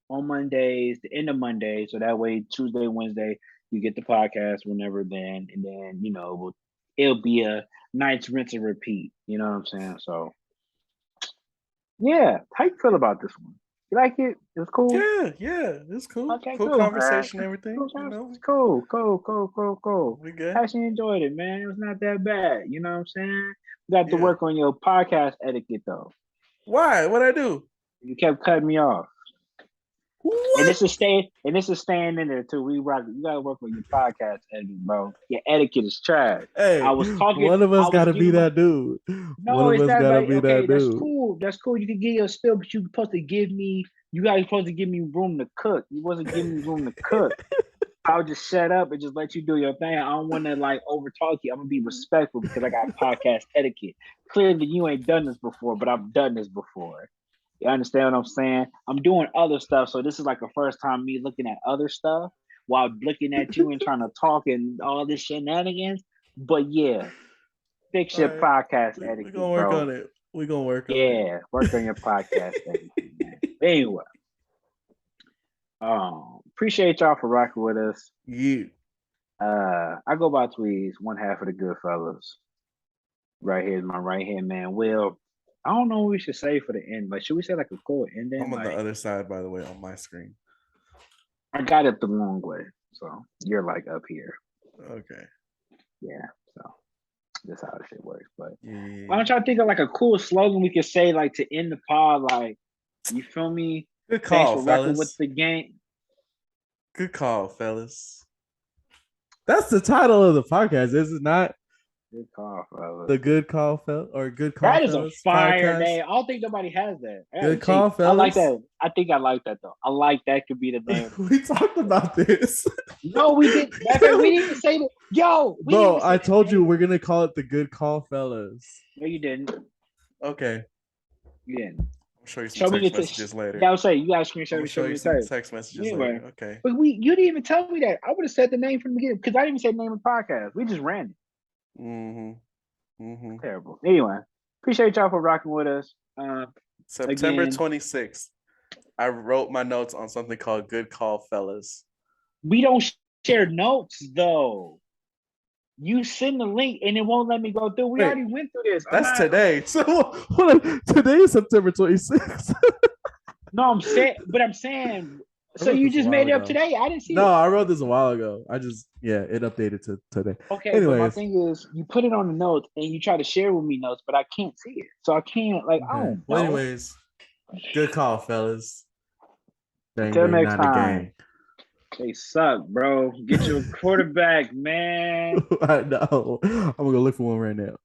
on Mondays, the end of Monday, so that way Tuesday, Wednesday, you get the podcast whenever then, and then it'll be a nice rinse and repeat. You know what I'm saying? So yeah, how you feel about this one? You like it? It was cool. Yeah. It's cool. Okay, Cool cool. All right, conversation, everything. You know, cool. we good. Actually enjoyed it, man. It was not that bad. You know what I'm saying? You got to Yeah. work on your podcast etiquette though. Why? What I do? You kept cutting me off. And What? this is staying in there too. We rock. You gotta work on your podcast etiquette, bro. Your etiquette is trash. Hey, I was talking. one of us I was gotta be giving my. that dude. One No, of it's us not gotta like be okay. that That's dude. cool. That's cool. You can get your spill, but you supposed to give me. You guys supposed to give me room to cook. You wasn't giving me room to cook. I would just shut up and just let you do your thing. I don't want to like over talk you. I'm gonna be respectful because I got podcast etiquette. Clearly, you ain't done this before, but I've done this before. You understand what I'm saying? I'm doing other stuff, so this is like the first time me looking at other stuff while looking at you and trying to talk and all this shenanigans. But yeah, fix All your right, podcast we gonna etiquette, work bro. on it. We gonna work on it. Yeah, work on your podcast etiquette, man. Anyway, appreciate y'all for rocking with us. You. I go by Tweez, one half of the good fellas. Right here is my right hand man, Will. I don't know what we should say for the end, but should we say like a cool ending? I'm on the Like other side, by the way, on my screen. I got it the long way, so you're like up here. Okay. Yeah, so that's how this shit works. But why Yeah. don't y'all think of like a cool slogan we could say like to end the pod? Like, you feel me? Good Thanks call, for rocking with fellas. the game. Good call, fellas. That's the title of the podcast, is it not? Good call, fellas. The Good Call Fel or Good Call That is a Fellas fire podcast. name. I don't think nobody has that. I gotta Good change. Call I like Fellas. that. I think I like that though. I like that could be the name. We talked about this. No, we didn't. Matter of fact, we didn't even say that. Yo, we didn't Bro, even say I that told you name. we're gonna call it the Good Call Fellas. No, you didn't. Okay. You didn't. I'll show you some Show me text your messages later. yeah, I was saying you gotta I'm screenshot gonna and show show me you the some text. text messages Anyway, later. Okay. but you didn't even tell me that. I would have said the name from the beginning because I didn't even say the name of the podcast. We just ran it. Terrible. Anyway, appreciate y'all for rocking with us. September Again, 26th. I wrote my notes on something called Good Call Fellas. we don't share notes though. You send the link and it won't let me go through. We already went through this. That's today. So today is September 26th. No, I'm saying. So you just made it up today? I didn't see No, it. I wrote this a while ago. It updated to today. Okay, anyways, but my thing is, you put it on the notes and you try to share with me notes, but I can't see it, so I can't like. Okay. I don't know. Well, anyways, good call, fellas. Until next time. They suck, bro. Get your quarterback, man. I know. I'm gonna go look for one right now.